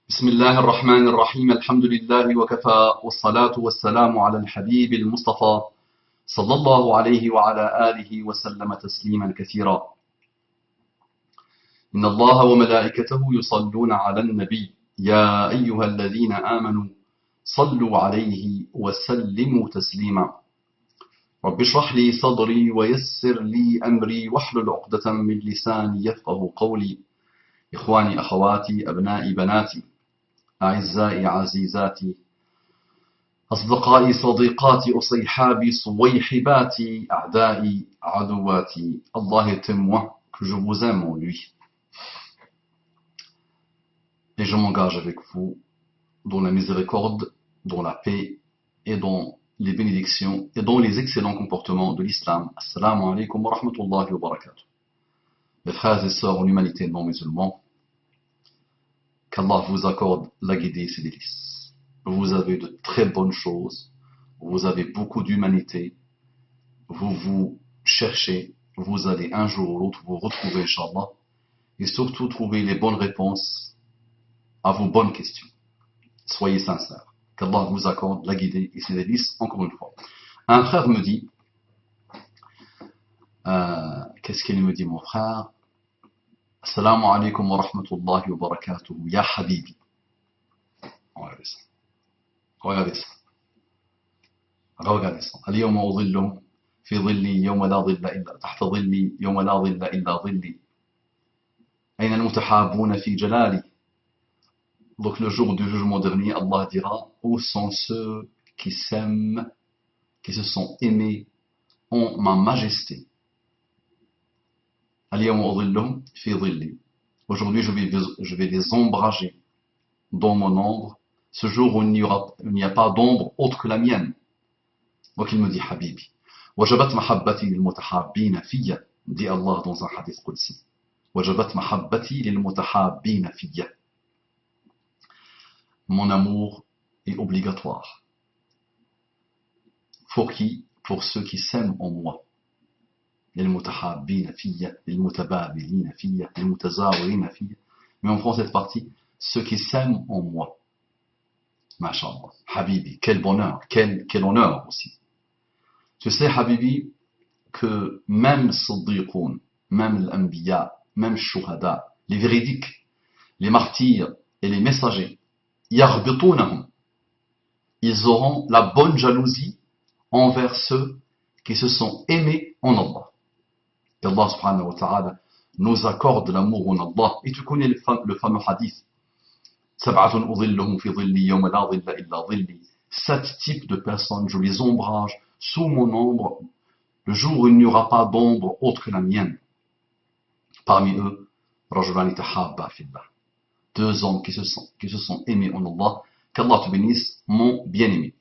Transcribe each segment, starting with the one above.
بسم الله الرحمن الرحيم الحمد لله وكفى والصلاة والسلام على الحبيب المصطفى صلى الله عليه وعلى آله وسلم تسليما كثيرا. إن الله وملائكته يصلون على النبي يا أيها الذين آمنوا صلوا عليه وسلموا تسليما. رب اشرح لي صدري ويسر لي أمري واحلل عقدة من لساني يفقه قولي. إخواني أخواتي أبنائي بناتي أعزائي عزيزاتي أصدقائي صديقاتي أصيحابي صويحباتي أعدائي عدواتي. Allah est témoin que je vous aime en lui. Et je m'engage avec vous dans la miséricorde, dans la paix et dans les bénédictions et dans les excellents comportements de l'islam. Assalamu alaikum wa rahmatullahi wa barakatuh. Mes frères et sœurs en humanité non musulmans, qu'Allah vous accorde la guidée et ses délices. Vous avez de très bonnes choses, vous avez beaucoup d'humanité, vous vous cherchez, vous allez un jour ou l'autre vous retrouver, Inch'Allah, et surtout trouver les bonnes réponses à vos bonnes questions. Soyez sincères, qu'Allah vous accorde la guidée et ses délices, encore une fois. Un frère me dit, qu'est-ce qu'il me dit mon frère? Assalamu alaikum wa rahmatullahi wa barakatuh, ya habibi. Regardez ça. Regardez ça. Regardez ça. اليوم أظلهم في ظلي يوم لا ظل إلا تحت ظلي يوم لا ظل إلا ظلي أين المتحابون في جلالي. Donc le jour du jugement dernier, Allah dira, où sont ceux qui s'aiment, qui se sont aimés en ma majesté. اليوم أظلهم في ظلي. Aujourd'hui je vais les ombrager dans mon ombre, ce jour où il n'y a pas d'ombre autre que la mienne. Donc il me dit, Habibi, wajabat mahabbati lil mutahabbina fiyya, dit Allah dans un hadith qudsi. Wajabat mahabbati lil mutahabbina fiyya. Mon amour est obligatoire. Pour qui? Pour ceux qui s'aiment en moi. Lil mutahabbina fiyya, lil mutababilina fiyya, lil mutazawirina fiyya. Mais on prend cette partie, ceux qui s'aiment en moi. Masha'Allah. Habibi, quel bonheur, quel honneur aussi. Tu sais, Habibi, que même Siddiqoun, même l'Anbiya, même Shuhada, les véridiques, les martyrs et les messagers, yaghbitunahum, ils auront la bonne jalousie envers ceux qui se sont aimés en Allah. Qu'Allah subhanahu wa ta'ala nous accorde l'amour en Allah. Et tu connais le fameux hadith. Sept types de personnes, je les ombrage sous mon ombre, le jour où il n'y aura pas d'ombre autre que la mienne. Parmi eux, deux hommes qui se sont aimés en Allah. Qu'Allah te bénisse, mon bien-aimé.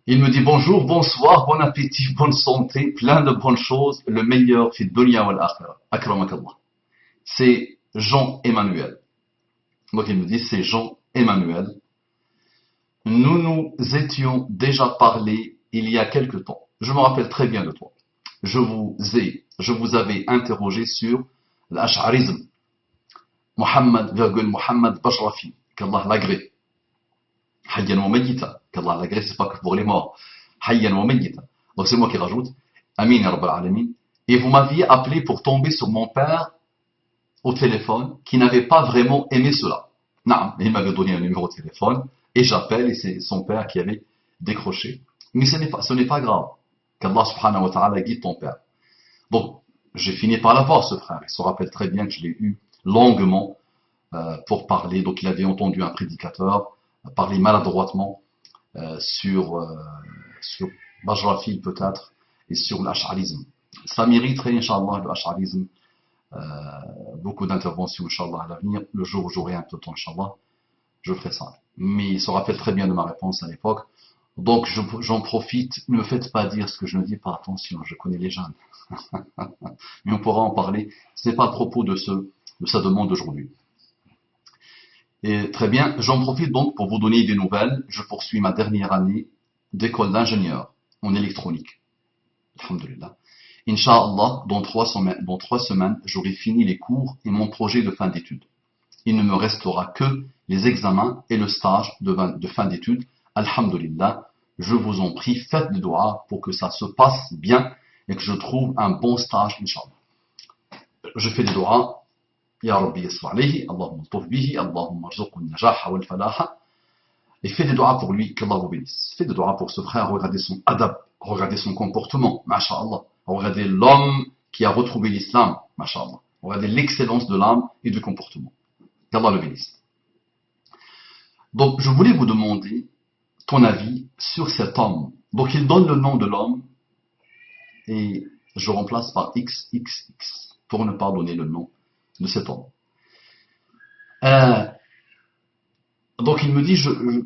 Il me dit bonjour, bonsoir, bon appétit, bonne santé, plein de bonnes choses, le meilleur fi dunya wal akhirah. Akramakallah. C'est Jean-Emmanuel. Donc il me dit, c'est Jean-Emmanuel. Nous nous étions déjà parlé il y a quelque temps. Je me rappelle très bien de toi. Je vous avais interrogé sur l'ash'arisme. Muhammad Bashrafi, qu'Allah l'agrée. Hayyan wa mayyita, qu'Allah l'agrée, c'est pas que pour les morts. Hayyan wa mayyita. Donc c'est moi qui rajoute. Amin ya Rabbal Alamin. Et vous m'aviez appelé pour tomber sur mon père au téléphone qui n'avait pas vraiment aimé cela. Non, il m'avait donné un numéro de téléphone et j'appelle et c'est son père qui avait décroché. Mais ce n'est pas grave. Qu'Allah subhanahu wa ta'ala guide ton père. Donc, j'ai fini par l'avoir ce frère. Il se rappelle très bien que je l'ai eu longuement pour parler. Donc, il avait entendu un prédicateur parler maladroitement sur Bajrafi peut-être et sur l'ash'arisme. Ça mériterait, Inch'Allah, l'ash'arisme. Beaucoup d'interventions, Inch'Allah, à l'avenir. Le jour où j'aurai un peu de temps, Inch'Allah, je ferai ça. Mais il se rappelle très bien de ma réponse à l'époque. Donc, j'en profite. Ne me faites pas dire ce que je ne dis pas. Attention, je connais les jeunes. Mais on pourra en parler. Ce n'est pas à propos de sa demande d'aujourd'hui. Et très bien, j'en profite donc pour vous donner des nouvelles. Je poursuis ma dernière année d'école d'ingénieur en électronique. Alhamdulillah. Inch'Allah, dans 3 semaines, j'aurai fini les cours et mon projet de fin d'études. il ne me restera que les examens et le stage de fin d'études. Alhamdulillah, je vous en prie, faites des doigts pour que ça se passe bien et que je trouve un bon stage, Inch'Allah. Je fais des doigts. Ya Rabbi yasra alayhi, Allahumma tawf bihi, Allahumma arzuqhu al-najaha wal-falaha. Et fais des doigts pour lui, qu'Allah vous bénisse. Fais des doigts pour ce frère, regardez son adab, regardez son comportement, masha'Allah. Regardez l'homme qui a retrouvé l'islam, masha'Allah. Regardez l'excellence de l'âme et du comportement. Qu'Allah le bénisse. Donc, je voulais vous demander ton avis sur cet homme. Donc, il donne le nom de l'homme et je remplace par XXX pour ne pas donner le nom de cet homme. Donc, il me dit,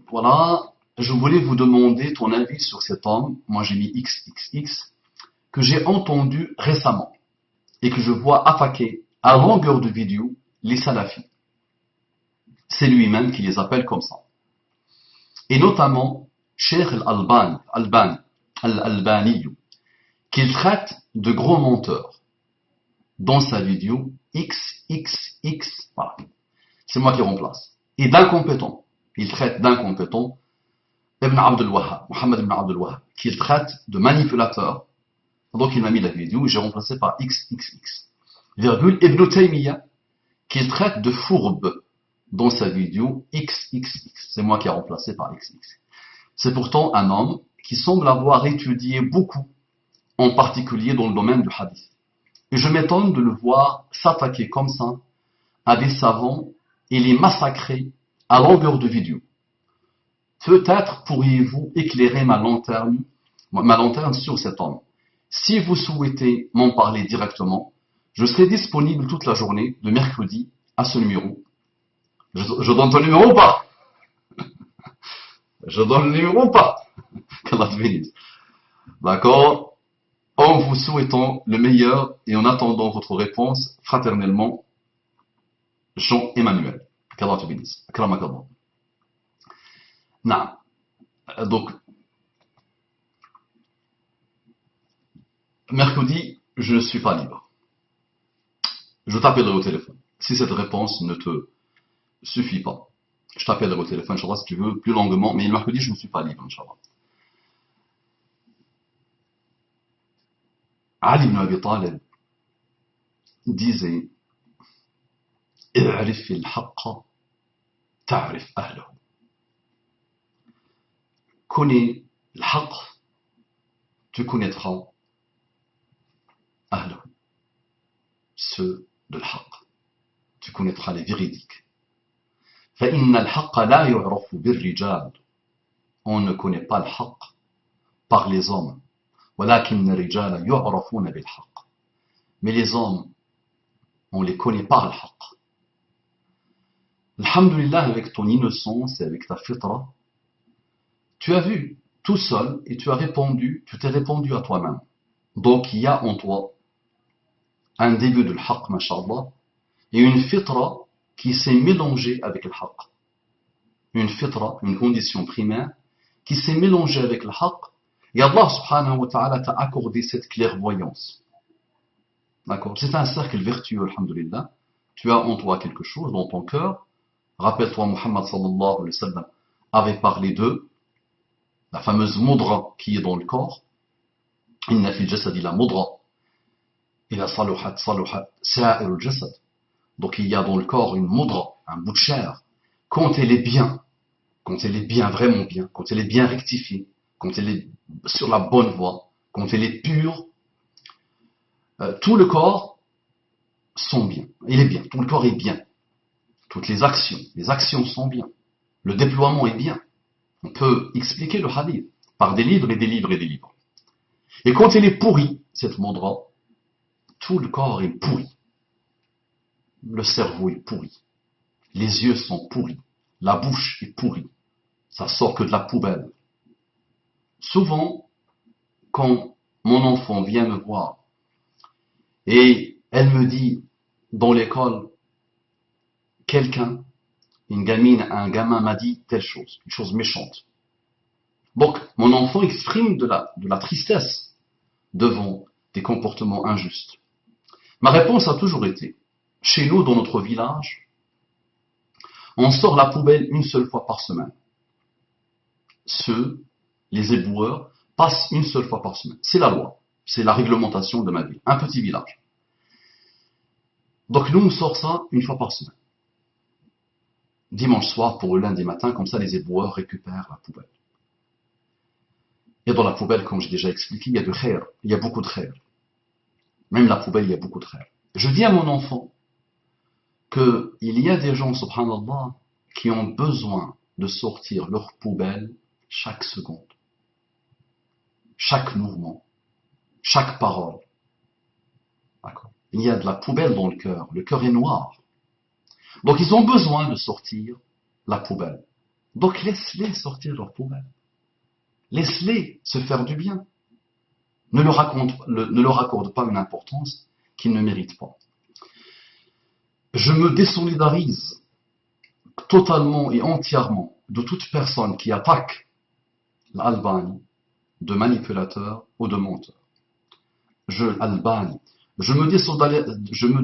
voilà, je voulais vous demander ton avis sur cet homme. Moi, j'ai mis XXX, que j'ai entendu récemment et que je vois attaquer à longueur de vidéo les salafis. C'est lui-même qui les appelle comme ça. Et notamment, Cheikh Al-Albani, qu'il traite de gros menteurs dans sa vidéo XXX. Voilà. C'est moi qui remplace. Et d'incompétent. Il traite d'incompétent Ibn Abdul Wahhab, Mohammed Ibn Abdul Wahhab, qu'il traite de manipulateur. Donc il m'a mis la vidéo et j'ai remplacé par XXX. Virgule Ibn Taymiyyah, qu'il traite de fourbe dans sa vidéo XXX. C'est moi qui ai remplacé par XX. C'est pourtant un homme qui semble avoir étudié beaucoup, en particulier dans le domaine du hadith. Et je m'étonne de le voir s'attaquer comme ça à des savants et les massacrer à longueur de vidéo. Peut-être pourriez-vous éclairer ma lanterne sur cet homme. Si vous souhaitez m'en parler directement, je serai disponible toute la journée, de mercredi à ce numéro. Je donne ton numéro ou pas? Je donne le numéro ou pas? Qu'Allah te bénisse. D'accord? En vous souhaitant le meilleur et en attendant votre réponse, fraternellement, Jean-Emmanuel. Qu'Allah te bénisse. Akramakallah. Non. Donc, mercredi, je ne suis pas libre. Je t'appellerai au téléphone. Si cette réponse ne te suffit pas, je t'appellerai au téléphone, Inch'Allah, si tu veux, plus longuement, mais le mercredi, je ne suis pas libre, Inch'Allah. Ali ibn Abi Talib disait اعرف الحق تعرف أهله. Connais le haqq, tu connaîtras أهله, ceux de l'haqq. Tu connaîtras les véridiques. فإن الحق لا يعرف بالرجال. On ne connaît pas le haqq par les hommes. ولكن الرجال يعرفون بالحق. Mais les hommes, on les connaît par le haqq. Alhamdulillah, avec ton innocence et avec ta fitra, tu as vu tout seul et tu t'es répondu à toi-même. Donc il y a en toi un début de l'haqq, mashallah, et une fitra qui s'est mélangée avec le haqq. Une fitra, une condition primaire, qui s'est mélangée avec le haqq, et Allah subhanahu wa ta'ala t'a accordé cette clairvoyance. D'accord? C'est un cercle vertueux, alhamdulillah. Tu as en toi quelque chose dans ton cœur. Rappelle-toi, Muhammad sallallahu alayhi wa sallam avait parlé de la fameuse mudra qui est dans le corps. Inna fil jasadi la mudra. Ila saluhat sa'irul jasad. Donc il y a dans le corps une mudra, un bout de chair. Quand elle est bien, vraiment bien, quand elle est bien rectifiée, quand elle est sur la bonne voie, quand elle est pure, tout le corps sont bien. Il est bien, tout le corps est bien. Toutes les actions sont bien. Le déploiement est bien. On peut expliquer le hadith par des livres et des livres et des livres. Et quand elle est pourrie, cette mudra, tout le corps est pourri. Le cerveau est pourri. Les yeux sont pourris. La bouche est pourrie. Ça sort que de la poubelle. Souvent, quand mon enfant vient me voir et elle me dit dans l'école, une gamine, un gamin m'a dit telle chose, une chose méchante. Donc, mon enfant exprime de la tristesse devant des comportements injustes. Ma réponse a toujours été, chez nous, dans notre village, On sort la poubelle une seule fois par semaine. Les éboueurs, passent une seule fois par semaine. C'est la loi. C'est la réglementation de ma ville. Un petit village. Donc nous, on sort ça une fois par semaine. Dimanche soir pour le lundi matin, comme ça les éboueurs récupèrent la poubelle. Et dans la poubelle, comme j'ai déjà expliqué, il y a du khair. Il y a beaucoup de khair. Même la poubelle, il y a beaucoup de khair. Je dis à mon enfant qu'il y a des gens, subhanallah, qui ont besoin de sortir leur poubelle chaque seconde. Chaque mouvement. Chaque parole. D'accord. Il y a de la poubelle dans le cœur. Le cœur est noir. Donc ils ont besoin de sortir la poubelle. Donc laisse-les sortir leur poubelle. Laisse-les se faire du bien. Ne leur accorde pas une importance qu'ils ne méritent pas. Je me désolidarise totalement et entièrement de toute personne qui attaque l'Albanie de manipulateur ou de menteur. Je me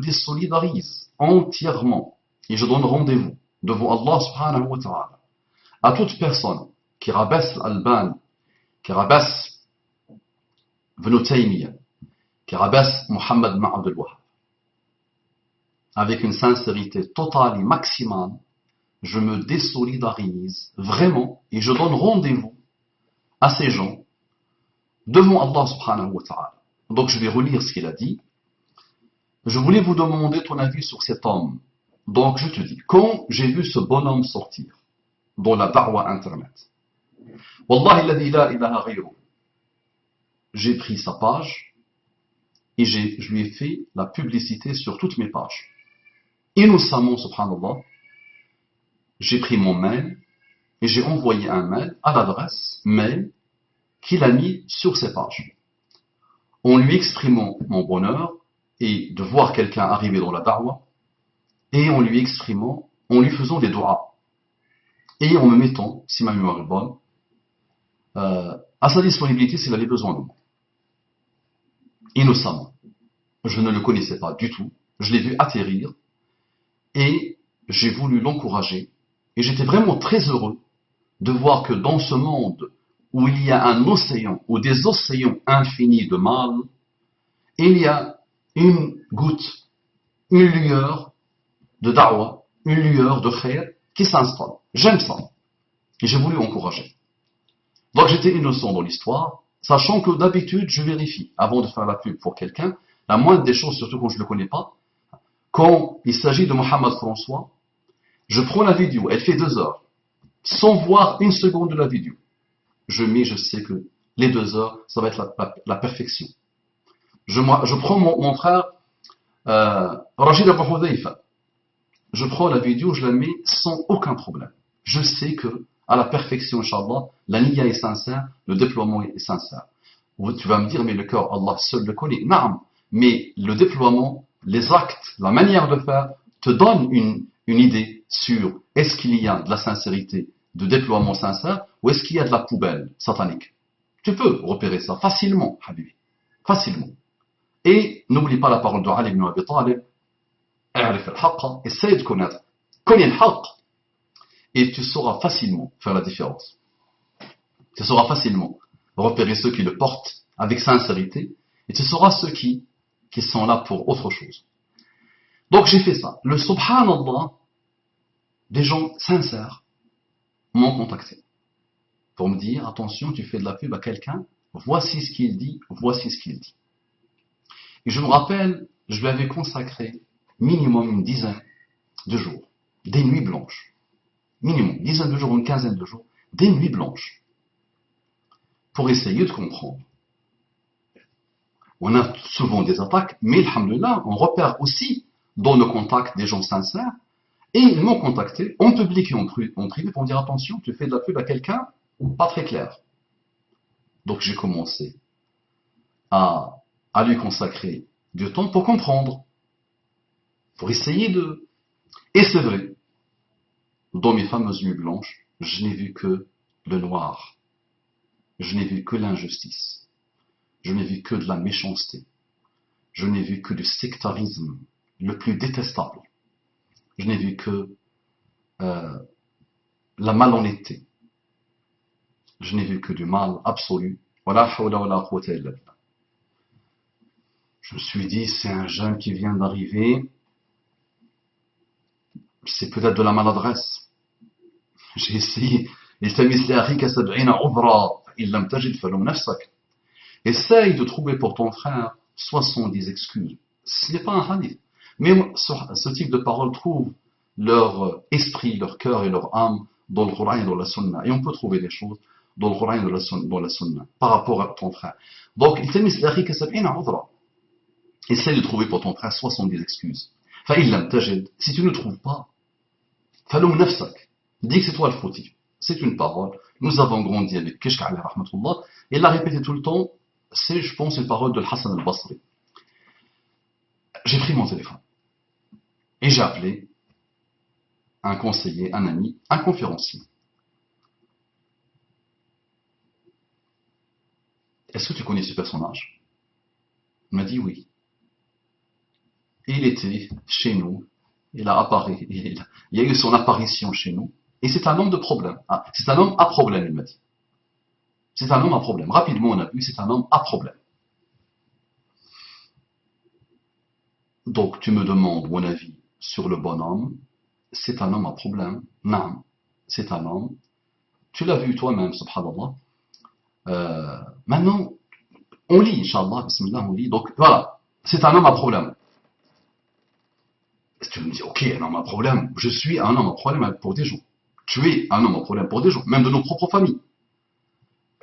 désolidarise entièrement et je donne rendez-vous devant Allah subhanahu wa ta'ala à toute personne qui rabaisse l'Albanie, qui rabaisse Ibn Taymiyyah, qui rabaisse Muhammad ibn Abdul Wahhab. Avec une sincérité totale et maximale, je me désolidarise vraiment et je donne rendez-vous à ces gens devant Allah subhanahu wa ta'ala. Donc je vais relire ce qu'il a dit. Je voulais vous demander ton avis sur cet homme. Donc je te dis, quand j'ai vu ce bonhomme sortir dans la da'wa internet, Wallahi alladhi la ilaha ghayruh, j'ai pris sa page et je lui ai fait la publicité sur toutes mes pages. Innocemment, subhanallah, j'ai pris mon mail et j'ai envoyé un mail à l'adresse mail qu'il a mis sur ses pages. En lui exprimant mon bonheur et de voir quelqu'un arriver dans la da'wa, et en lui faisant des doigts, et en me mettant, si ma mémoire est bonne, à sa disponibilité s'il avait besoin de moi. Innocemment. Je ne le connaissais pas du tout. Je l'ai vu atterrir et j'ai voulu l'encourager. Et j'étais vraiment très heureux de voir que dans ce monde où il y a un océan, ou des océans infinis de mal, il y a une goutte, une lueur de da'wa, une lueur de khair qui s'installe. J'aime ça. Et j'ai voulu encourager. Donc j'étais innocent dans l'histoire, sachant que d'habitude, je vérifie, avant de faire la pub pour quelqu'un, la moindre des choses, surtout quand je ne le connais pas, quand il s'agit de Mohamed François, je prends la vidéo, elle fait 2 heures, sans voir une seconde de la vidéo. Je sais que les 2 heures, ça va être la perfection. Je prends mon frère, Rachid Abu Hudhayfa, je prends la vidéo, je la mets sans aucun problème. Je sais que, à la perfection, Inch'Allah, la niya est sincère, le déploiement est sincère. Tu vas me dire, mais le cœur, Allah seul le connaît. Non, mais le déploiement, les actes, la manière de faire, te donne une idée sur est-ce qu'il y a de la sincérité, de déploiement sincère, ou est-ce qu'il y a de la poubelle satanique. Tu peux repérer ça facilement, Habibi. Facilement. Et n'oublie pas la parole de Ali ibn Abi Talib, essaye de connaître. Connais le haqq. Et tu sauras facilement faire la différence. Tu sauras facilement repérer ceux qui le portent avec sincérité, et tu sauras ceux qui sont là pour autre chose. Donc j'ai fait ça. Le subhanallah, des gens sincères m'ont contacté pour me dire, attention, tu fais de la pub à quelqu'un, voici ce qu'il dit, voici ce qu'il dit. Et je me rappelle, je lui avais consacré minimum une dizaine de jours, des nuits blanches. Minimum, une dizaine de jours, une quinzaine de jours, des nuits blanches, pour essayer de comprendre. On a souvent des attaques, mais alhamdoulilah, on repère aussi dans nos contacts des gens sincères, et ils m'ont contacté en public et en privé pour me dire attention, tu fais de la pub à quelqu'un, pas très clair. Donc j'ai commencé à lui consacrer du temps pour comprendre, pour essayer de... Et c'est vrai, dans mes fameuses nuits blanches, je n'ai vu que le noir. Je n'ai vu que l'injustice. Je n'ai vu que de la méchanceté. Je n'ai vu que du sectarisme le plus détestable. Je n'ai vu que euh, la malhonnêteté. Je n'ai vu que du mal absolu. Wala hawla wala quwwata illa billah. Je me suis dit, c'est un jeune qui vient d'arriver, c'est peut-être de la maladresse. J'ai essayé. Essaye de trouver pour ton frère 70 excuses. Ce n'est pas un hadith. Mais ce type de paroles trouve leur esprit, leur cœur et leur âme dans le Coran et dans la Sunna. Et on peut trouver des choses dans le Coran et dans la Sunna par rapport à ton frère. Donc, essaye de trouver pour ton frère 70 excuses. Si tu ne trouves pas, dis que c'est toi le fautif. C'est une parole. Nous avons grandi avec Kishk alayhi rahmatullah. Et il l'a répété tout le temps. C'est, je pense, une parole de Hassan al-Basri. J'ai pris mon téléphone. Et j'ai appelé un conseiller, un ami, un conférencier. Est-ce que tu connais ce personnage? Il m'a dit oui. Et il était chez nous. Il y a eu son apparition chez nous. Et c'est un homme de problème. Ah, c'est un homme à problème, il m'a dit. C'est un homme à problème. Rapidement, on a vu, c'est un homme à problème. Donc, tu me demandes mon avis sur le bonhomme. C'est un homme à problème. Non, c'est un homme. Tu l'as vu toi-même, subhanallah. Maintenant, on lit, Inch'Allah, bismillah, on lit. Donc, voilà, c'est un homme à problème. Tu me dis, ok, un homme à problème. Je suis un homme à problème pour des gens. Tu es un homme à problème pour des gens, même de nos propres familles.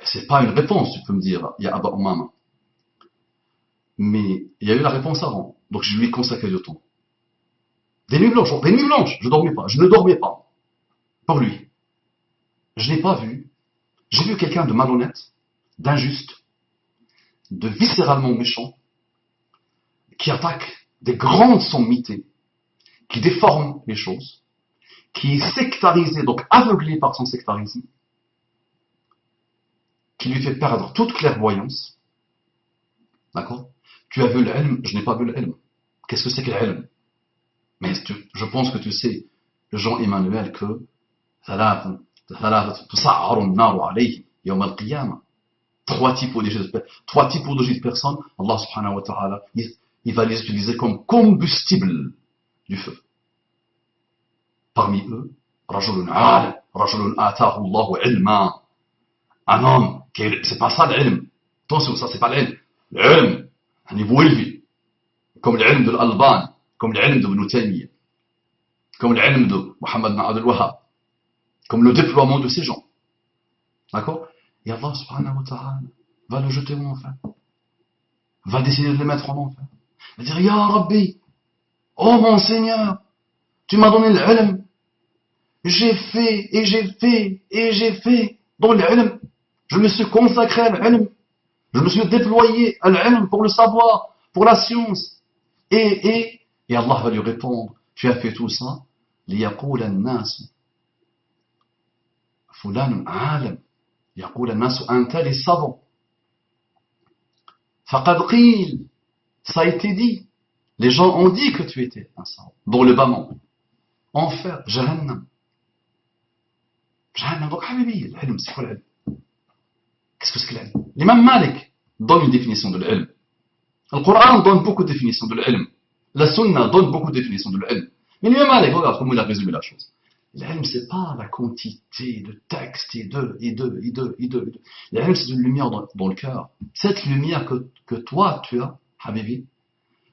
C'est pas une réponse, tu peux me dire, il y a Abba Umama. Mais il y a eu la réponse avant. Donc je lui ai consacré du temps. Des nuits blanches, je ne dormais pas. Pour lui. Je n'ai pas vu. J'ai vu quelqu'un de malhonnête, d'injuste, de viscéralement méchant, qui attaque des grandes sommités, qui déforme les choses, qui est sectarisé, donc aveuglé par son sectarisme, qui lui fait perdre toute clairvoyance. D'accord? Tu as vu l'ilm, je n'ai pas vu l'ilm. Qu'est-ce que c'est que l'ilm? Mais je pense que tu sais, Jean-Emmanuel, que trois typologies de personnes, Allah subhanahu wa ta'ala, il va les utiliser comme combustible du feu. Parmi eux, rajulun atahu Allahu ilma. Un homme, c'est pas ça l'ilm. Attention, ça c'est pas l'ilm. L'ilm, un niveau élevé. Comme l'ilm de l'Alban, comme l'ilm de Ibn Taymiyyah, comme l'ilm de Muhammad ibn Abdul Wahhab, comme le déploiement de ces gens. D'accord? Et Allah subhanahu wa ta'ala va le jeter en enfer. Va décider de le mettre en enfer. Il va dire, Ya Rabbi, oh mon Seigneur, tu m'as donné l'ilm. J'ai fait, et j'ai fait, et j'ai fait dans l'ilm. Je me suis consacré à l'ilm. Je me suis déployé à l'ilm pour le savoir, pour la science. Et Allah va lui répondre, tu as fait tout ça, ليقول الناس فلان عالم يقول الناس أنت les savants. فقد قيل, ça a été dit. Les gens ont dit que tu étais un savant. Dans le bas monde. Enfer, Jahannam. Jahannam, donc Habibi, l'ilm, c'est quoi l'ilm? Qu'est-ce que c'est que l'ilm? L'imam Malik donne une définition de l'ilm. Le Coran donne beaucoup de définitions de l'ilm. La Sunna donne beaucoup de définitions de l'ilm. Mais l'imam Malik, regarde comment il a résumé la chose. L'ilm, c'est pas la quantité de textes et de. L'ilm, c'est une lumière dans le cœur. Cette lumière que toi, tu as, Habibi,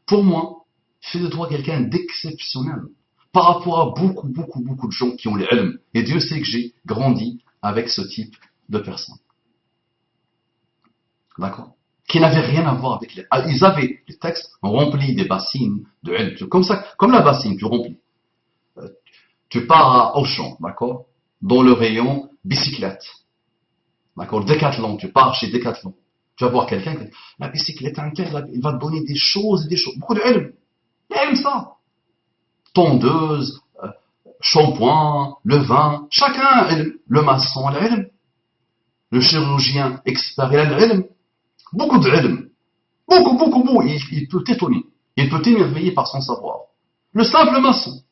pour moi, fait de toi quelqu'un d'exceptionnel par rapport à beaucoup de gens qui ont l'ilm. Et Dieu sait que j'ai grandi avec ce type de personnes. D'accord? Qui n'avaient rien à voir avec les... Ils avaient les textes remplis des bassines de ilm. Comme ça, comme la bassine, tu remplis. Tu pars à Auchan, d'accord? Dans le rayon bicyclette. D'accord? Décathlon, tu pars chez Décathlon. Tu vas voir quelqu'un qui dit, la bicyclette, il va te donner des choses et des choses. Beaucoup de ilm. Ilm, ça. Tondeuse, shampoing, le vin, chacun ilm. Le maçon, l'ilm. Le chirurgien expert, il a l'ilm. Beaucoup de ilm. Beaucoup. Il peut t'étonner. Il peut t'émerveiller par son savoir. Le simple maçon.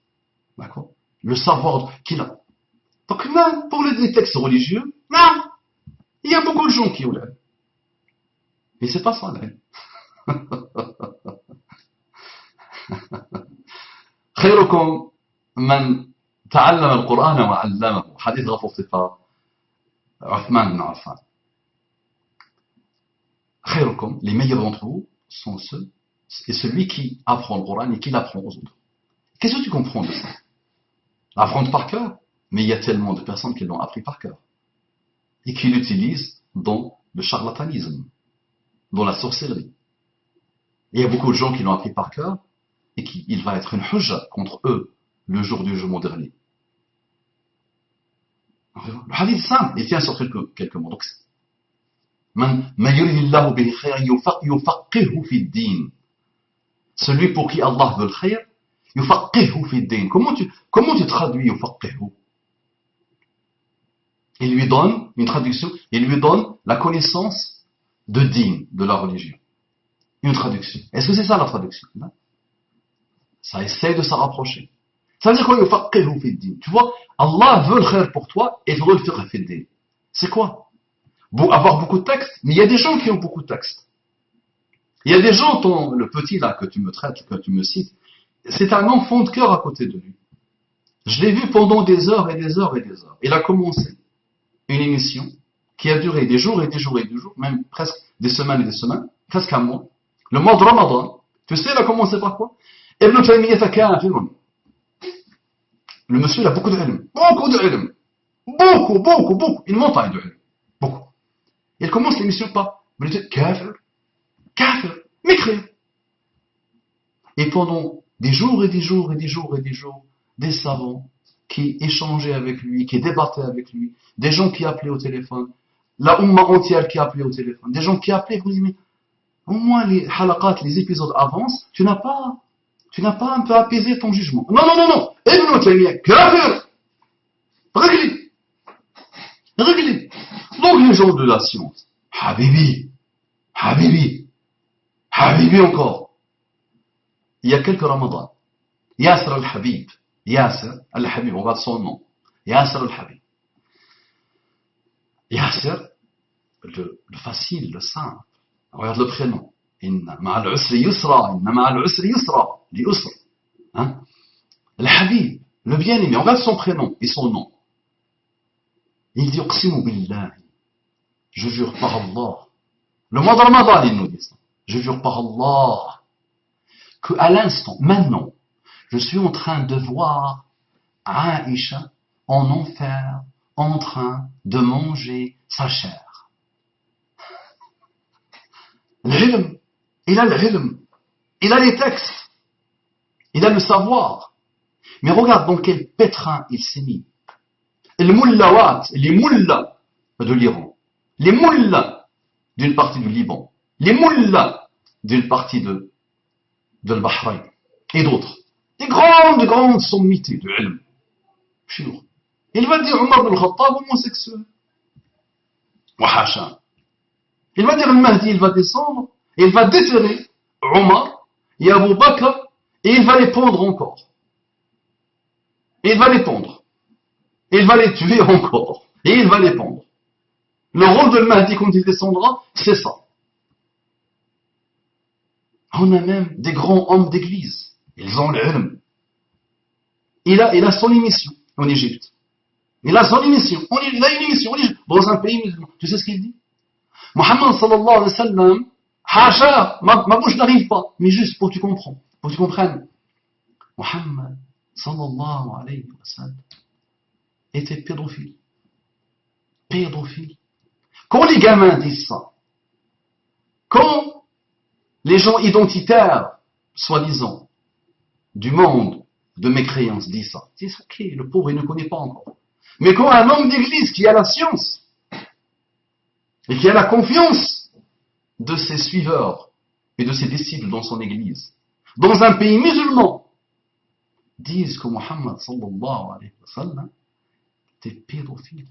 D'accord? le savoir qu'il a. Donc, non, pour les textes religieux, non, il y a beaucoup de gens qui ont l'air. Mais c'est pas ça, l'ilm. خيركم من تعلم القرآن وعلمه. حديث rapporté par Uthman ibn Affan. خيركم, les meilleurs d'entre vous sont ceux, et celui qui apprend le Coran et qui l'apprend aux autres. Qu'est-ce que tu comprends de ça? L'apprendre par cœur? Mais il y a tellement de personnes qui l'ont appris par cœur et qui l'utilisent dans le charlatanisme, dans la sorcellerie. Et il y a beaucoup de gens qui l'ont appris par cœur et il va être une hujja contre eux le jour du jugement dernier. Le hadith est simple, il tient sur quelques mots. Donc, celui pour qui Allah veut le khayr, yufaqihu fi din. Comment tu traduis yufaqihu? Il lui donne une traduction, il lui donne la connaissance de din, de la religion. Une traduction. Est-ce que c'est ça la traduction? Non. Ça essaie de s'en rapprocher. Ça veut dire quoi, yufaqihu fi din? Tu vois, Allah veut le khayr pour toi et veut le fiqh fi din. C'est quoi? Avoir beaucoup de textes, mais il y a des gens qui ont beaucoup de textes. Il y a des gens, le petit là que tu me traites, que tu me cites, c'est un enfant de cœur à côté de lui. Je l'ai vu pendant des heures et des heures et des heures. Il a commencé une émission qui a duré des jours et des jours et des jours, même presque des semaines et des semaines, presque un mois. Le mois de Ramadan, tu sais, il a commencé par quoi? Ibn Taymiyyah kafirun. Le monsieur, il a beaucoup de ilm. Beaucoup de ilm. Beaucoup. Une montagne de ilm. Beaucoup. Il commence l'émission par kafir, mécréant. Et pendant des jours et des jours et des jours et des jours, des savants qui échangeaient avec lui, qui débattaient avec lui, des gens qui appelaient au téléphone, la umma entière qui appelait au téléphone, des gens qui appelaient, vous dites, mais au moins les halaqat, les épisodes avancent, tu n'as pas un peu apaisé ton jugement. Non. Ibn Taymiyyah, kafir. Réglé. Donc les gens de la science, Habibi encore. Il y a quelques ramadans, Yasser al-Habib, on regarde son nom, Yasser al-Habib. Yasser, le facile, le simple. Regarde le prénom. Inna ma'al usri yusra, li usra. Hein? Al-Habib, le bien-aimé, on regarde son prénom et son nom. Il dit, Uqsimu billahi, je jure par Allah. Le mois de Ramadan, il nous dit ça. Je jure par Allah qu'à l'instant, maintenant, je suis en train de voir Aïcha en enfer, en train de manger sa chair. L'ilm, il a l'ilm, il a les textes, il a le savoir. Mais regarde dans quel pétrin il s'est mis. Les mullawat, les mullahs de l'Iran, les mullahs d'une partie du Liban, les mullahs d'une partie de le Bahreïn et d'autres. Des grandes sommités de ilm. Il va dire Omar ibn Khattab homosexuel. Wahasha. Il va dire le Mahdi, il va descendre et il va déterrer Omar et Abu Bakr et il va les pendre encore. Et il va les pendre. Et il va les tuer encore. Et il va les pendre. Le rôle de le Mahdi quand il descendra, c'est ça. On a même des grands hommes d'église. Ils ont l'ilm. Il a son émission en Égypte. Il a son émission. Il a une émission en Égypte, dans un pays musulman. Tu sais ce qu'il dit? Muhammad sallallahu alayhi wa sallam, hacha, ma bouche n'arrive pas, mais juste pour que tu comprends, pour que tu comprennes. Muhammad sallallahu alayhi wa sallam était pédophile. Quand les gamins disent ça, quand les gens identitaires, soi-disant, du monde de mécréance disent ça, ils disent ok, le pauvre il ne connaît pas encore. Mais quand un homme d'église qui a la science et qui a la confiance de ses suiveurs et de ses disciples dans son église, dans un pays musulman, disent que Muhammad sallallahu alayhi wa sallam était pédophile.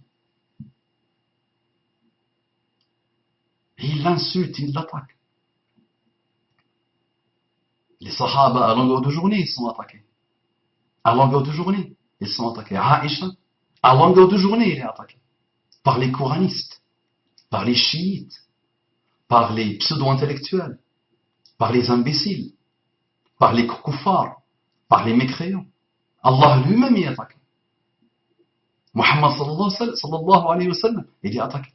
Et il l'insulte, il l'attaque. Les sahaba, à longueur de journée, ils sont attaqués. À longueur de journée. Ils sont attaqués. Aïcha, à longueur de journée, il est attaqué. Par les coranistes, par les chiites, par les pseudo-intellectuels, par les imbéciles, par les koufars, par les mécréants. Allah lui-même est attaqué. Muhammad sallallahu alayhi wa sallam, il est attaqué.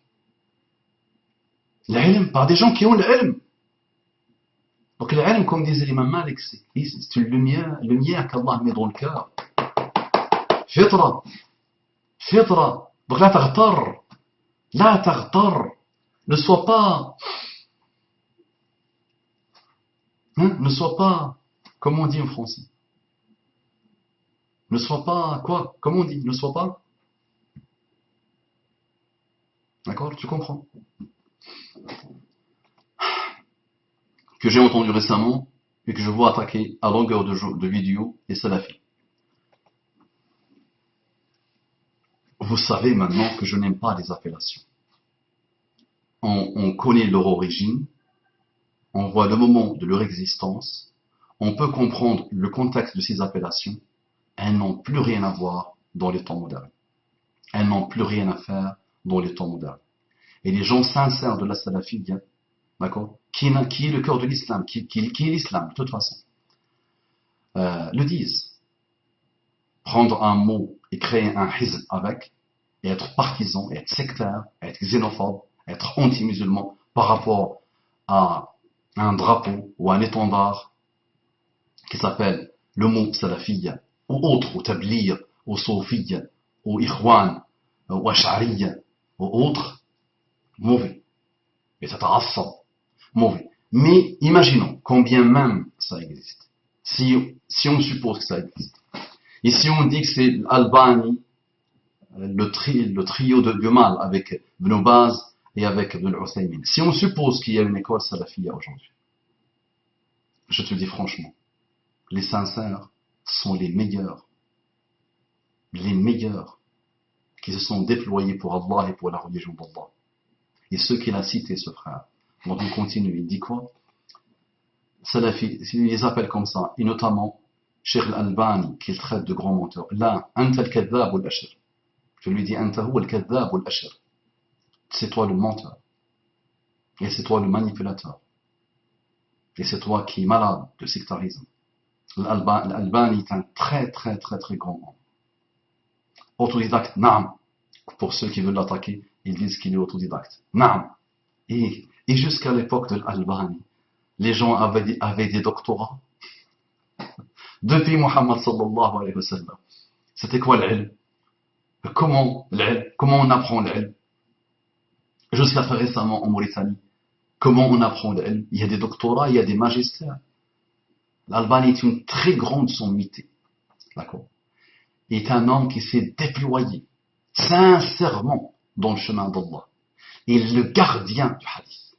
L'ilm, par des gens qui ont l'ilm. Donc l'ilm, comme disait l'imam Malik, c'est une lumière qu'Allah met dans le cœur. Fitra. Fitra. Donc là, taghtar. La taghtar. Ne sois pas, comment on dit en français? Ne sois pas, quoi? Comment on dit? Ne sois pas? D'accord? Tu comprends? Que j'ai entendu récemment et que je vois attaquer à longueur de vidéo les salafis. Vous savez maintenant que je n'aime pas les appellations. On connaît leur origine, on voit le moment de leur existence, on peut comprendre le contexte de ces appellations, elles n'ont plus rien à voir dans les temps modernes. Elles n'ont plus rien à faire dans les temps modernes. Et les gens sincères de la salafiyya, d'accord, qui est le cœur de l'islam, qui est l'islam de toute façon, le disent. Prendre un mot et créer un hizb avec, et être partisan, et être sectaire, et être xénophobe, être anti-musulman par rapport à un drapeau ou un étendard qui s'appelle le mot salafiyya, ou autre, ou tablir, ou soufiyya, ou ikhwan, ou ash'ariyya, ou autre, mauvais. Et ça t'assab, mauvais. Mais imaginons, combien même ça existe. Si on suppose que ça existe. Et si on dit que c'est l'Albanie, le trio de Gumal avec Ibn Baz et avec Ibn Uthaymin. Si on suppose qu'il y a une école salafiyya aujourd'hui, je te dis franchement, les sincères sont les meilleurs qui se sont déployés pour Allah et pour la religion d'Allah. Et ceux qu'il a cités, ce frère. Donc on continue, il dit quoi? Salafi, il les appelle comme ça, et notamment Cheikh al-Albani, qu'il traite de grand menteur. Là, anta al-kadhab ou al-ashir. Je lui dis, anta huwa al-kadhab ou al-ashir. C'est toi le menteur. Et c'est toi le manipulateur. Et c'est toi qui est malade de sectarisme. L'Albani est un très grand homme. Autodidacte, naam. Pour ceux qui veulent l'attaquer, ils disent qu'il est autodidacte. Naam. Et jusqu'à l'époque de l'Albani, les gens avaient des doctorats. Depuis Muhammad sallallahu alayhi wa sallam. C'était quoi l'ilm? Comment on apprend l'ilm? Jusqu'à très récemment en Mauritanie. Comment on apprend l'ilm? Il y a des doctorats, il y a des magistères. L'Albanie est une très grande sommité. D'accord? Il est un homme qui s'est déployé sincèrement dans le chemin d'Allah. Il est le gardien du hadith.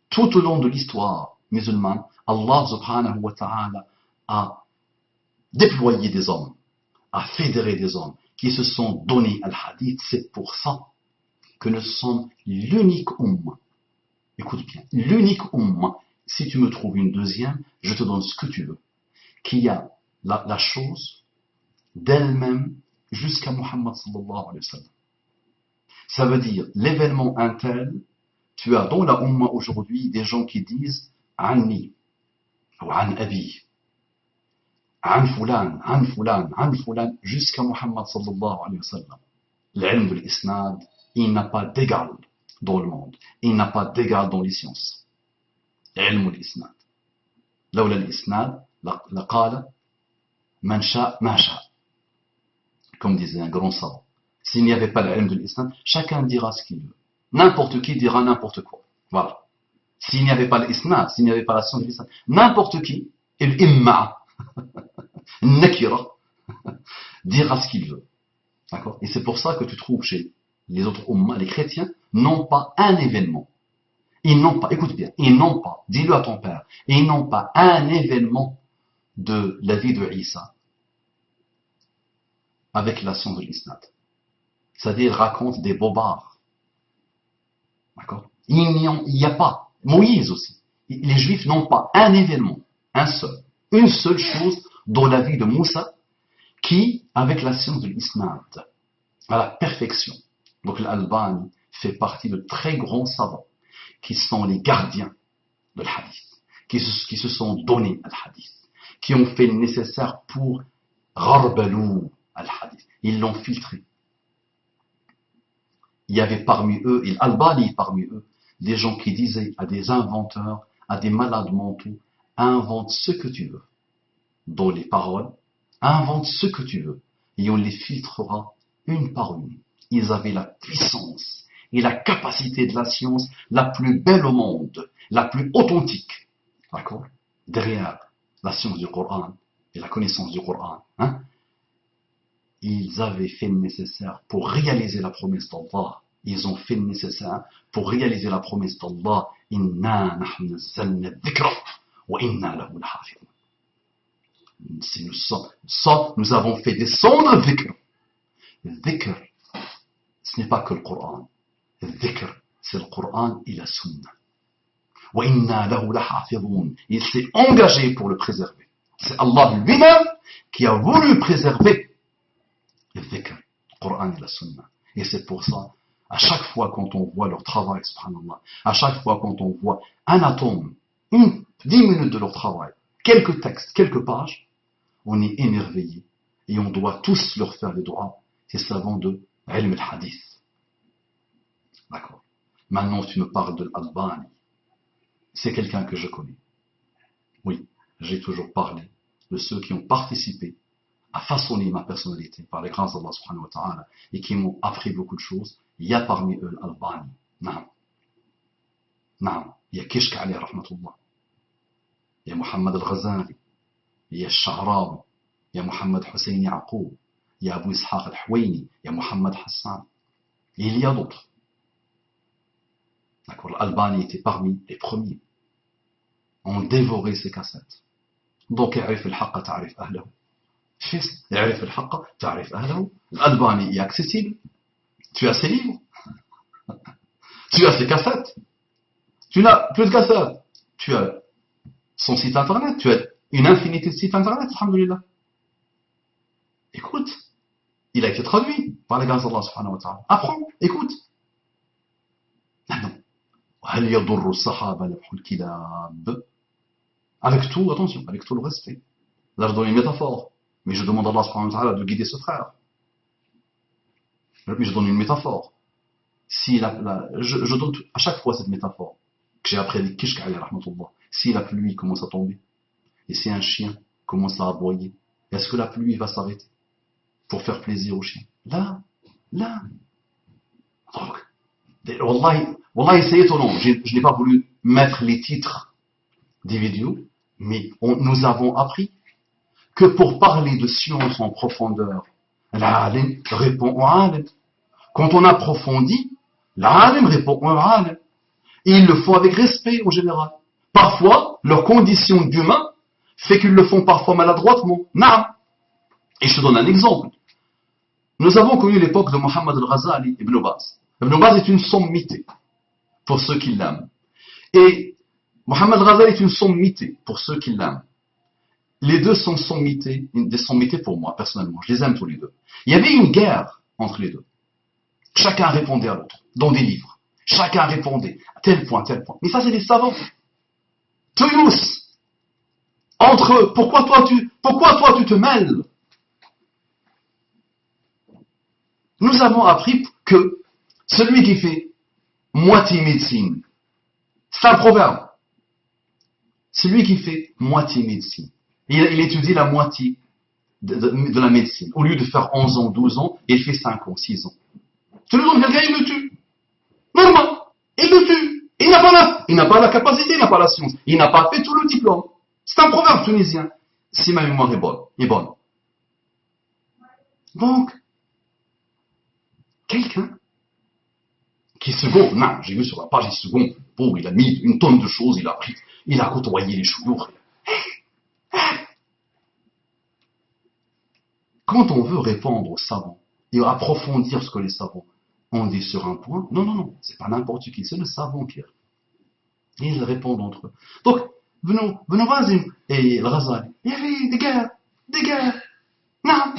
Tout au long de l'histoire musulmane, Allah subhanahu wa ta'ala a déployé des hommes, a fédéré des hommes qui se sont donnés al hadith. C'est pour ça que nous sommes l'unique ummah. Écoute bien, l'unique ummah. Si tu me trouves une deuxième, je te donne ce que tu veux. Qui a la chose d'elle-même jusqu'à Muhammad sallallahu alayhi wa sallam. Ça veut dire, l'événement intel, tu as dans la Ummah aujourd'hui des gens qui disent Anni, ou An Abi, An Fulan, jusqu'à Muhammad sallallahu alayhi wa sallam. L'ilm de l'isnad, il n'a pas d'égal dans le monde. Il n'a pas d'égal dans les sciences. علم الإسناد لولا الإسناد لقال من شاء ما شاء, comme disait un grand savant. S'il n'y avait pas l'ilm de l'isnad, chacun dira ce qu'il veut. N'importe qui dira n'importe quoi. Voilà. S'il n'y avait pas l'isnad, s'il n'y avait pas la science de l'isnad, n'importe qui, et l'imma, nakira, dira ce qu'il veut. D'accord? Et c'est pour ça que tu trouves chez les autres ummas, les chrétiens, non pas un événement. Ils n'ont pas, écoute bien, ils n'ont pas, dis-le à ton père, ils n'ont pas un événement de la vie de Isa avec la science de l'isnad. C'est-à-dire, ils racontent des bobards. D'accord? Il n'y a pas. Moïse aussi. Les Juifs n'ont pas un événement, un seul, une seule chose dans la vie de Moussa qui, avec la science de l'isnad, à la perfection. Donc l'Albani fait partie de très grands savants qui sont les gardiens de l'hadith, qui se sont donnés à l'hadith, qui ont fait le nécessaire pour gharbalou al-hadith. Ils l'ont filtré. Il y avait parmi eux, et l'Albani parmi eux, des gens qui disaient à des inventeurs, à des malades mentaux, invente ce que tu veux. Dans les paroles, invente ce que tu veux. Et on les filtrera une par une. Ils avaient la puissance et la capacité de la science la plus belle au monde, la plus authentique. D'accord? Derrière la science du Coran et la connaissance du Coran, hein? Ils avaient fait le nécessaire pour réaliser la promesse d'Allah. Ils ont fait le nécessaire pour réaliser la promesse d'Allah. Inna nahnu nazzalna dhikra wa inna lahu lahafidun. Nous avons fait descendre le dhikr. Le dhikr, ce n'est pas que le Coran. Le dhikr, c'est le Coran et la sunna. Wa inna lahu lahafidun. Il s'est engagé pour le préserver. C'est Allah lui-même qui a voulu préserver le dhikr, le Coran et la sunna. Et c'est pour ça, à chaque fois quand on voit leur travail, subhanallah, à chaque fois quand on voit un atome, 10 minutes de leur travail, quelques textes, quelques pages, on est émerveillé. Et on doit tous leur faire les doigts, ces savants de ilm al-hadith. D'accord. Maintenant, tu me parles de l'Albani. C'est quelqu'un que je connais. Oui, j'ai toujours parlé de ceux qui ont participé à façonner ma personnalité par les grâces d'Allah subhanahu wa ta'ala et qui m'ont appris beaucoup de choses. Il y a parmi eux l'Albani. Naam. Naam. Il y a Kishk alayhi rahmatullah. Il y a Muhammad al-Ghazali. Il y a Sha'rawi. Il y a Muhammad Hussein Yaqub. Il y a Abu Ishaq al-Houayni. Il y a Muhammad Hassan. Et il y a d'autres. D'accord. L'Albani était parmi les premiers. On dévorait ses cassettes. Donc, يعرف الحق تعرف أهله. يعرف الحق تعرف أهله. L'Albani est accessible. Tu as ses livres. Tu as ses cassettes. Tu n'as plus de cassettes. Tu as son site internet. Tu as une infinité de sites internet. Alhamdulillah. Écoute. Il a été traduit par les grâces d'Allah subhanahu wa ta'ala. Apprends. Écoute. Non. هل يضر الصحابة نبح الكلاب. Avec tout, attention, avec tout le respect. Là, je donne une métaphore. Mais je demande à Allah subhanahu wa ta'ala de guider ce frère. Mais je donne une métaphore. Si je donne à chaque fois cette métaphore que j'ai appris avec Kishk alayhi rahmatullah. Si la pluie commence à tomber, et si un chien commence à aboyer, est-ce que la pluie va s'arrêter pour faire plaisir au chien? Là. Donc, wallahi, c'est étonnant. Je n'ai pas voulu mettre les titres des vidéos, mais nous avons appris que pour parler de science en profondeur, l'alim répond au alim. Quand on approfondit, l'alim répond au alim. Et ils le font avec respect en général. Parfois, leur condition d'humain fait qu'ils le font parfois maladroitement. Naam. Et je te donne un exemple. Nous avons connu l'époque de Muhammad al-Ghazali Ibn Baz. Ibn Baz est une sommité pour ceux qui l'aiment. Et Muhammad al-Ghazali est une sommité pour ceux qui l'aiment. Les deux sont sommités, des sommités pour moi, personnellement. Je les aime tous les deux. Il y avait une guerre entre les deux. Chacun répondait à l'autre, dans des livres. Chacun répondait à tel point, tel point. Mais ça, c'est des savants. Tous, entre eux, pourquoi toi tu te mêles? Nous avons appris que celui qui fait moitié médecine, c'est un proverbe. Celui qui fait moitié médecine, il étudie la moitié de la médecine. Au lieu de faire 11 ans, 12 ans, il fait 5 ans, 6 ans. Tu le donnes quelqu'un, il le tue. Normal, il le tue. Il n'a pas la capacité, il n'a pas la science. Il n'a pas fait tout le diplôme. C'est un proverbe tunisien. Si ma mémoire est bonne. Donc, quelqu'un qui est second, non, j'ai vu sur la page, il est second, pauvre, il a mis une tonne de choses, il a côtoyé les chouyours. Quand on veut répondre aux savants et approfondir ce que les savants ont dit sur un point, non, c'est pas n'importe qui, c'est le savant qui est. Et ils répondent entre eux. Donc, Ibn Baz et le Ghazali, il y avait des guerres. Non,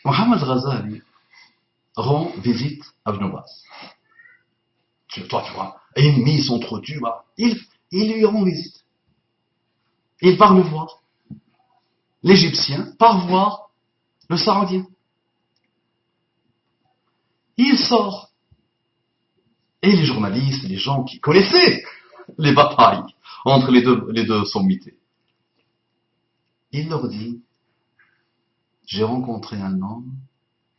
Mohamed Ghazali rend visite à Ibn Baz. Toi, tu vois, ennemis sont trop durs. Il lui rend visite. Il part le voir. L'Égyptien part voir le Saoudien. Il sort. Et les journalistes, les gens qui connaissaient les batailles entre les deux sommités, il leur dit, j'ai rencontré un homme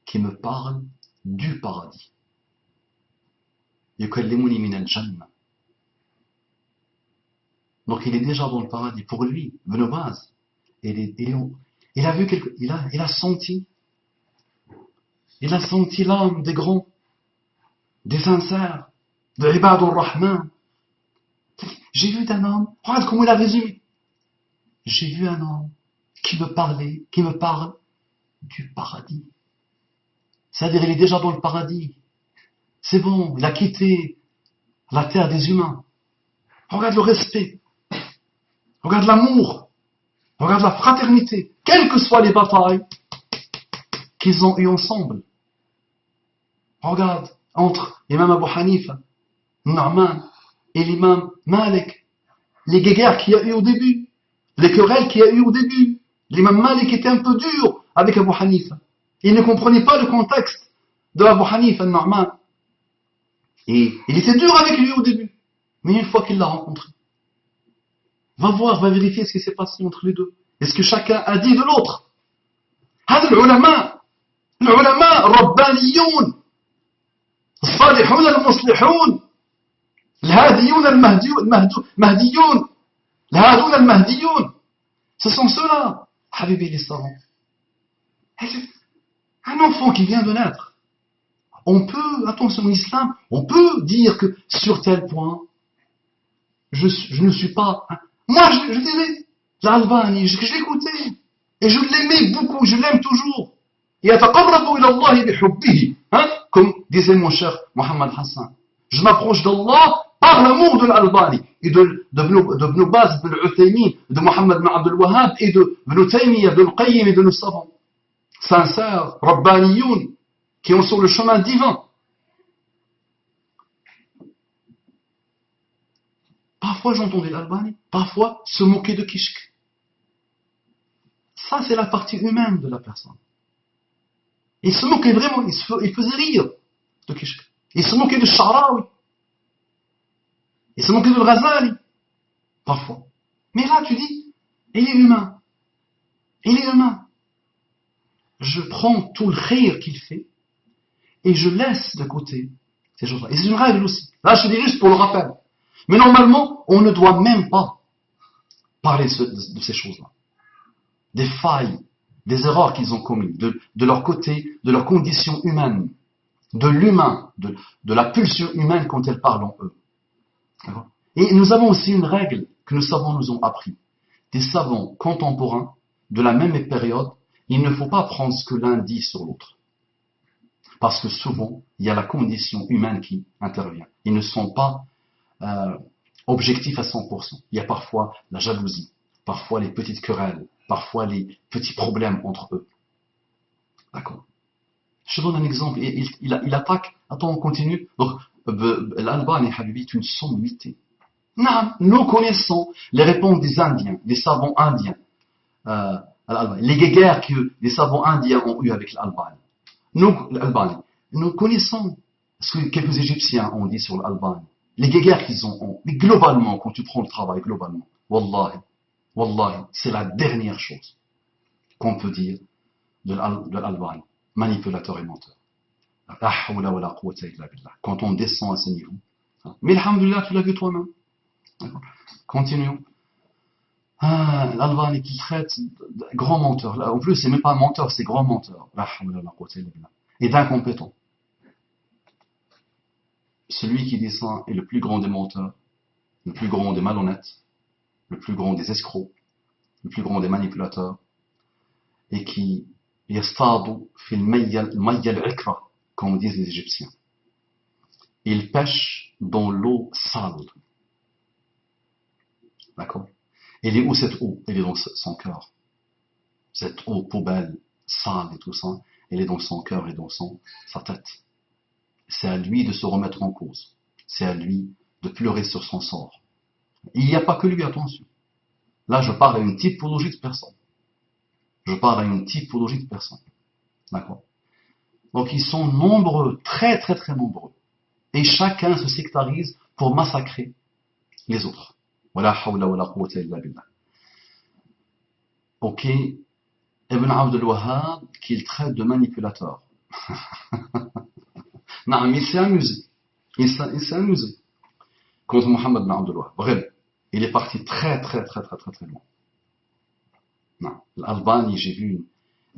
qui me parle du paradis. يكلمني من الجنة. Donc il est déjà dans le paradis. Pour lui, Ibn Baz, il a vu il a senti l'âme des grands, des sincères, de Ibad al-Rahman. J'ai vu un homme, regarde comment il a résumé. J'ai vu un homme qui me parle du paradis. C'est-à-dire, il est déjà dans le paradis. C'est bon, il a quitté la terre des humains. Regarde le respect. Regarde l'amour. Regarde la fraternité. Quelles que soient les batailles qu'ils ont eues ensemble. Regarde, entre l'imam Abu Hanifa, Nu'man et l'imam Malik, les guéguerres qu'il y a eu au début, les querelles qu'il y a eu au début. L'imam Malik était un peu dur avec Abu Hanifa. Il ne comprenait pas le contexte de Abu Hanifa, Nu'man. Et il était dur avec lui au début. Mais une fois qu'il l'a rencontré, va voir, va vérifier ce qui s'est passé entre les deux. Est-ce que chacun a dit de l'autre? هذا العلماء ربانيون الصالحون المصلحون الهاديون المهديون الهادون المهديون. Ce sont ceux-là, Habibi les savants. Un enfant qui vient de naître. On peut, attention au islam, on peut dire que sur tel point, je ne suis pas... Moi, je disais, l'Albanie, je l'écoutais, et je l'aimais beaucoup, je l'aime toujours. Comme disait mon cher Mohamed Hassan. Je m'approche d'Allah par l'amour de l'Albanie, et de Ibn Baz, de l'Uthaymin, de Mohamed bin Abdul Wahhab, et de Ibn Taymiyyah, de Al-Qayyim et de nos savants. Sincères, Rabbaniyoun, qui ont sur le chemin divin. Parfois j'entendais l'Albanie, parfois se moquer de Kishk. Ça c'est la partie humaine de la personne. Il se moquait vraiment, il faisait rire de Kishk. Il se moquait de Sha'rawi. Il se moquait de Ghazali. Parfois. Mais là tu dis, il est humain. Il est humain. Je prends tout le rire qu'il fait et je laisse de côté ces choses-là. Et c'est une règle aussi. Là je dis juste pour le rappel. Mais normalement, on ne doit même pas parler de ces choses-là. Des failles, des erreurs qu'ils ont commises, de leur côté, de leur condition humaine, de l'humain, de la pulsion humaine quand elles parlent en eux. Et nous avons aussi une règle que nos savants nous ont appris. Des savants contemporains de la même période, il ne faut pas prendre ce que l'un dit sur l'autre. Parce que souvent, il y a la condition humaine qui intervient. Ils ne sont pas objectifs à 100%. Il y a parfois la jalousie, parfois les petites querelles, parfois les petits problèmes entre eux. D'accord. Je donne un exemple. Il attaque. Attends, on continue. Donc, l'Albanie, Habibi, est une sommité. Non, nous connaissons les réponses des Indiens, des savants indiens. Les guéguerres que les savants indiens ont eues avec l'Albanie. Nous connaissons ce que quelques Égyptiens ont dit sur l'Albanie. Les guéguerres qu'ils ont. Mais globalement, quand tu prends le travail, globalement, Wallahi, c'est la dernière chose qu'on peut dire de l'Albanie. Manipulateur et menteur. Quand on descend à ce niveau. Mais alhamdoulilah, tu l'as vu toi-même. Continuons. L'Albanie qui traite de grand menteur. En plus, c'est même pas un menteur, c'est grand menteur. Et d'incompétent. Celui qui descend est le plus grand des menteurs, le plus grand des malhonnêtes, le plus grand des escrocs, le plus grand des manipulateurs, et qui yastadu fil mayya al-ikra, comme disent les Égyptiens. Il pêche dans l'eau sale. D'accord? Elle est où cette eau? Elle est dans son cœur. Cette eau poubelle, sale et tout ça. elle est dans son cœur et dans sa tête. C'est à lui de se remettre en cause. C'est à lui de pleurer sur son sort. Il n'y a pas que lui, attention. Là, je parle à une typologie de personnes. Je parle à une typologie de personnes. D'accord? Donc, ils sont nombreux, très très très nombreux. Et chacun se sectarise pour massacrer les autres. Wala hawla wala quwwata illa billah. Ok, Ibn Abd al-Wahhab, qu'il traite de manipulateur. Non, mais il s'est amusé. Il s'est amusé contre Mohammed ibn Abd al-Wahhab. Vraiment. Il est parti très très très très très très loin. Non, l'Albanie, j'ai vu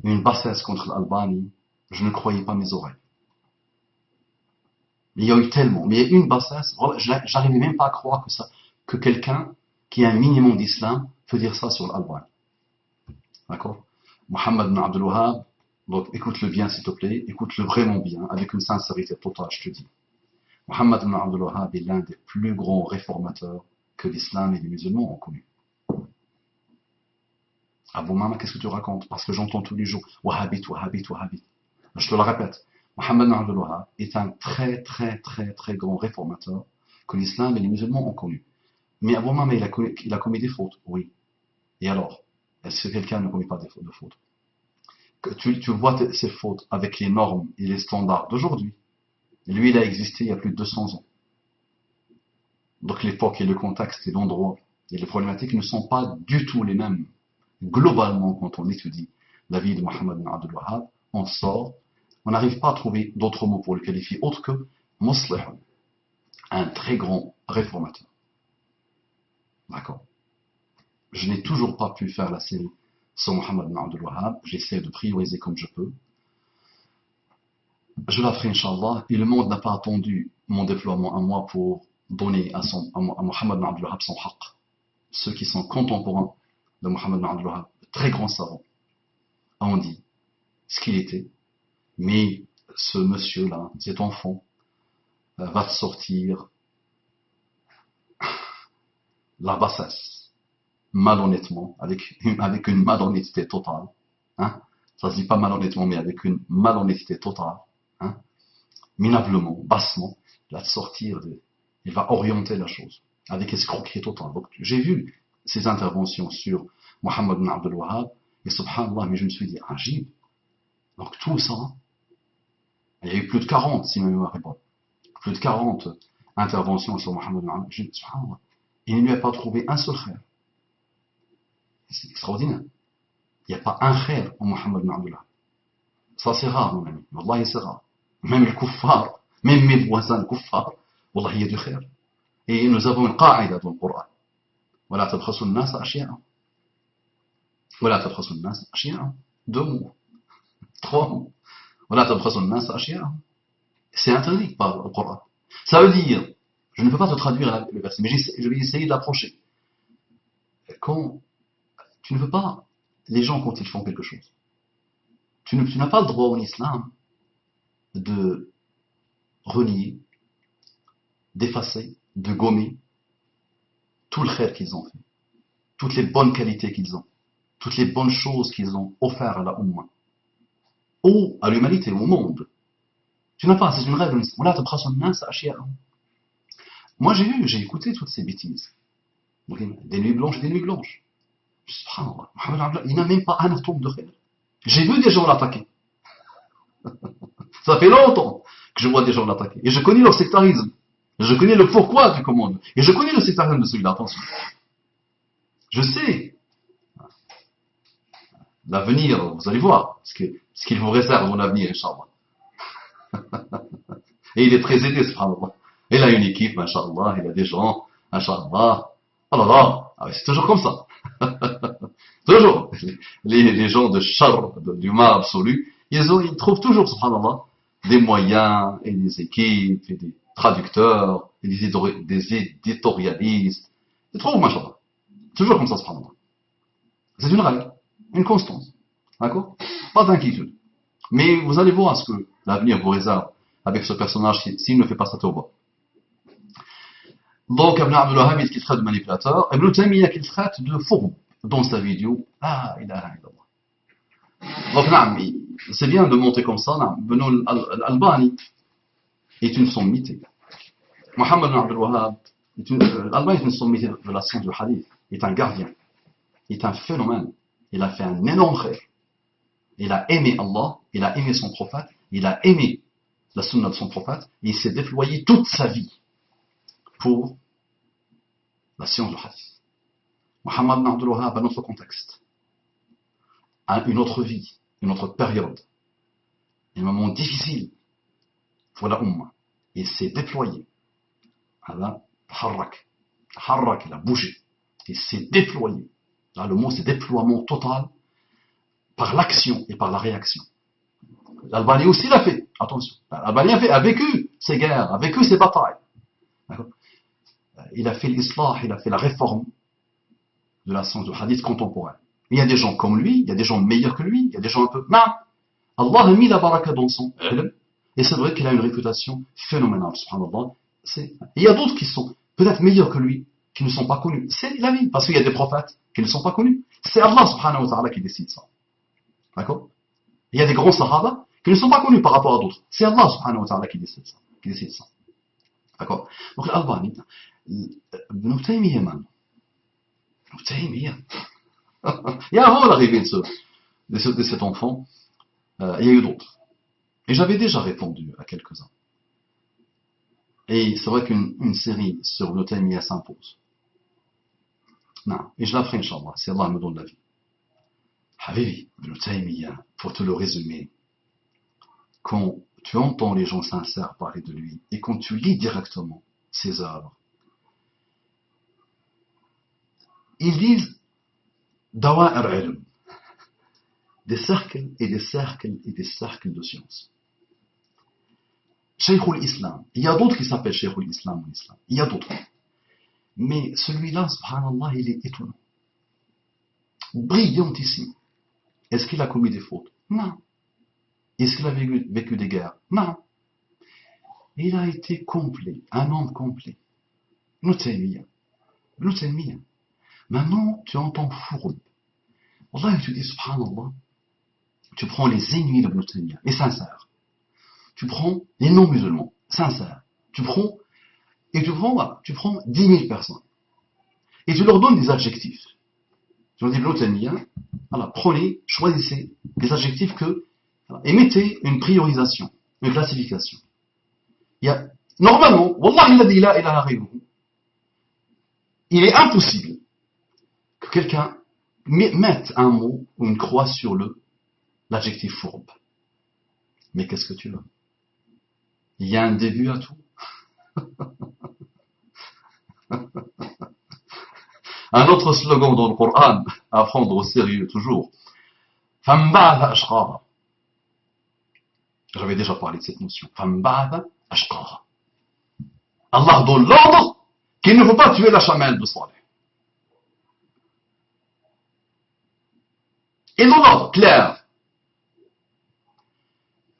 une bassesse contre l'Albanie, je ne croyais pas mes oreilles. Il y a eu tellement, mais il y a une bassesse, j'arrivais même pas à croire que quelqu'un qui a un minimum d'islam peut dire ça sur l'Albanie. D'accord? Mohammed ibn Abd al-Wahhab, donc écoute-le bien s'il te plaît, écoute-le vraiment bien, avec une sincérité totale, je te dis. Mohammed ibn Abd al-Wahhab est l'un des plus grands réformateurs que l'islam et les musulmans ont connu. Abou Mama, qu'est-ce que tu racontes? Parce que j'entends tous les jours, Wahhabite, Wahhabite, Wahhabite. Je te le répète, Mohammed ibn Abd al-Wahhab est un très très très très grand réformateur que l'islam et les musulmans ont connu. Mais Abou Mama, il a commis des fautes, oui. Et alors? Est-ce que quelqu'un ne commet pas de fautes? Que tu vois ces fautes avec les normes et les standards d'aujourd'hui. Lui, il a existé il y a plus de 200 ans. Donc l'époque et le contexte et l'endroit et les problématiques ne sont pas du tout les mêmes. Globalement, quand on étudie la vie de Mohammed ibn Abd al-Wahhab, on sort, on n'arrive pas à trouver d'autres mots pour le qualifier autre que muslih, un très grand réformateur. D'accord? Je n'ai toujours pas pu faire la série sur Mohammed ibn Abd al-Wahhab, j'essaie de prioriser comme je peux. Je la ferai, Inch'Allah, et le monde n'a pas attendu mon déploiement à moi pour donner à Mohammed ibn Abd al-Wahhab son haqq. Ceux qui sont contemporains de Mohammed ibn Abd al-Wahhab, très grand savant, ont dit ce qu'il était, mais ce monsieur-là, cet enfant, va sortir la bassesse, malhonnêtement, avec une malhonnêteté totale. Hein? Ça se dit pas malhonnêtement, mais avec une malhonnêteté totale. Hein? Minablement, bassement, il va sortir, il va orienter la chose, avec escroquerie totale. Donc, j'ai vu ces interventions sur Mohammed ibn Abd al-Wahhab, et subhanallah, mais je me suis dit, ajib. Donc tout ça, il y a eu plus de 40, si ma mémoire est bonne, plus de 40 interventions sur Mohammed ibn Abd al-Wahhab, subhanallah. Il ne lui a pas trouvé un seul khair. C'est extraordinaire. Il n'y a pas un khair en Mohammed ibn Abd al-Wahhab. Ça c'est rare, mon ami. Wallahi c'est rare. Même les kuffars, même mes voisins kuffars, wallahi il y a du khair. Et nous avons une qa'ida dans le Coran. ولا تبخسوا الناس أشياء ولا تبخسوا الناس أشياء. 2 mots, 3 mots. ولا تبخسوا الناس أشياء. C'est interdit par le Coran. Ça veut dire, je ne peux pas te traduire le verset, mais je vais essayer de l'approcher. Quand tu ne veux pas, les gens quand ils font quelque chose, tu n'as pas le droit en islam de renier, d'effacer, de gommer tout le khair qu'ils ont fait, toutes les bonnes qualités qu'ils ont, toutes les bonnes choses qu'ils ont offertes à la Ummah, ou à l'humanité, au monde. Tu n'as pas, c'est une règle. Moi j'ai écouté toutes ces bêtises. Des nuits blanches et des nuits blanches. Subhanallah, il n'a même pas un atome de khair. J'ai vu des gens l'attaquer. Ça fait longtemps que je vois des gens l'attaquer. Et je connais leur sectarisme. Je connais le pourquoi du commande. Et je connais le sectarisme de celui-là, attention. Je sais. L'avenir, vous allez voir ce qu'il vous réserve dans l'avenir, Inch'Allah. Et il est très aidé, subhanallah. Il a une équipe, Inch'Allah, il a des gens, Inch'Allah. Oh là là, ah, c'est toujours comme ça. Toujours. Les gens de char, du mal absolu, ils trouvent toujours, subhanallah, des moyens et des équipes et des traducteurs et des éditorialistes. Ils trouvent, machallah. Toujours comme ça, subhanallah. C'est une règle, une constance. D'accord? Pas d'inquiétude. Mais vous allez voir ce que l'avenir vous réserve avec ce personnage s'il ne fait pas sa tawbah. Donc, Ibn Abd al-Wahhab, qu'il traite de manipulateur. Ibn Taymiyyah, qu'il traite de fourbe dans sa vidéo. Ah, ilaha illallah. Donc, c'est bien de monter comme ça. Benoît Albani est une sommité. Mohamed Abdel Wahhab, Albani est une sommité de la science du hadith. Il est un gardien. Il est un phénomène. Il a fait un énorme rêve. Il a aimé Allah, il a aimé son prophète, il a aimé la sunna de son prophète, et il s'est déployé toute sa vie pour la science du hadith. Mohamed ibn Abdul Wahhab, un autre contexte, a une autre vie, une autre période, un moment difficile pour la Ummah. Il s'est déployé. Allah, il a bougé. Il s'est déployé. Là, le mot, c'est déploiement total par l'action et par la réaction. L'Albanie aussi l'a fait, attention. L'Albanie a vécu ces guerres, a vécu ces batailles. Il a fait l'islah, il a fait la réforme de la science du hadith contemporain. Il y a des gens comme lui, il y a des gens meilleurs que lui, il y a des gens un peu... Non, Allah a mis la baraka dans son ilm, et c'est vrai qu'il a une réputation phénoménale, subhanallah. Il y a d'autres qui sont peut-être meilleurs que lui, qui ne sont pas connus. C'est la vie, parce qu'il y a des prophètes qui ne sont pas connus. C'est Allah subhanahu wa ta'ala qui décide ça. D'accord? Il y a des grands sahaba qui ne sont pas connus par rapport à d'autres. C'est Allah subhanahu wa ta'ala qui décide ça. D'accord? Donc l'Albani, Ibn Taymiyyah maintenant. Ibn Taymiyyah. Et avant l'arrivée de cet enfant, il y a eu d'autres. Et j'avais déjà répondu à quelques-uns. Et c'est vrai qu'une série sur Ibn Taymiyyah s'impose. Non, et je la ferai, Inch'Allah, si Allah me donne la vie. Habibi, Ibn Taymiyyah, pour te le résumer, quand tu entends les gens sincères parler de lui, et quand tu lis directement ses œuvres, ils disent Dawa'ir ilm, des cercles et des cercles et des cercles de science. Cheikh al-Islam, il y a d'autres qui s'appellent Cheikh al-Islam ou l'Islam, il y a d'autres. Mais celui-là, subhanallah, il est étonnant. Brillantissime. Est-ce qu'il a commis des fautes? Non. Est-ce qu'il a vécu des guerres? Non. Il a été complet, un homme complet. Ibn Taymiyyah. Maintenant, tu entends fourbe. Wallah, tu dis, subhanallah, tu prends les ennemis d'Ibn Taymiyyah, les sincères. Tu prends les non-musulmans, sincères. Tu prends 10 000 personnes. Et tu leur donnes des adjectifs. Tu leur dis, Ibn Taymiyyah, voilà, prenez, choisissez des adjectifs et mettez une priorisation, une classification. Normalement, Wallah il a dit la ilaha ghayruhu, il est impossible que quelqu'un mette un mot ou une croix sur l'adjectif fourbe. Mais qu'est-ce que tu veux? Il y a un début à tout. Un autre slogan dans le Coran, à prendre au sérieux toujours. Famba'atha ashqaha. J'avais déjà parlé de cette notion. Famba'atha ashqaha. Allah donne l'ordre qu'il ne faut pas tuer la chamelle de Saleh. Il donne l'ordre clair.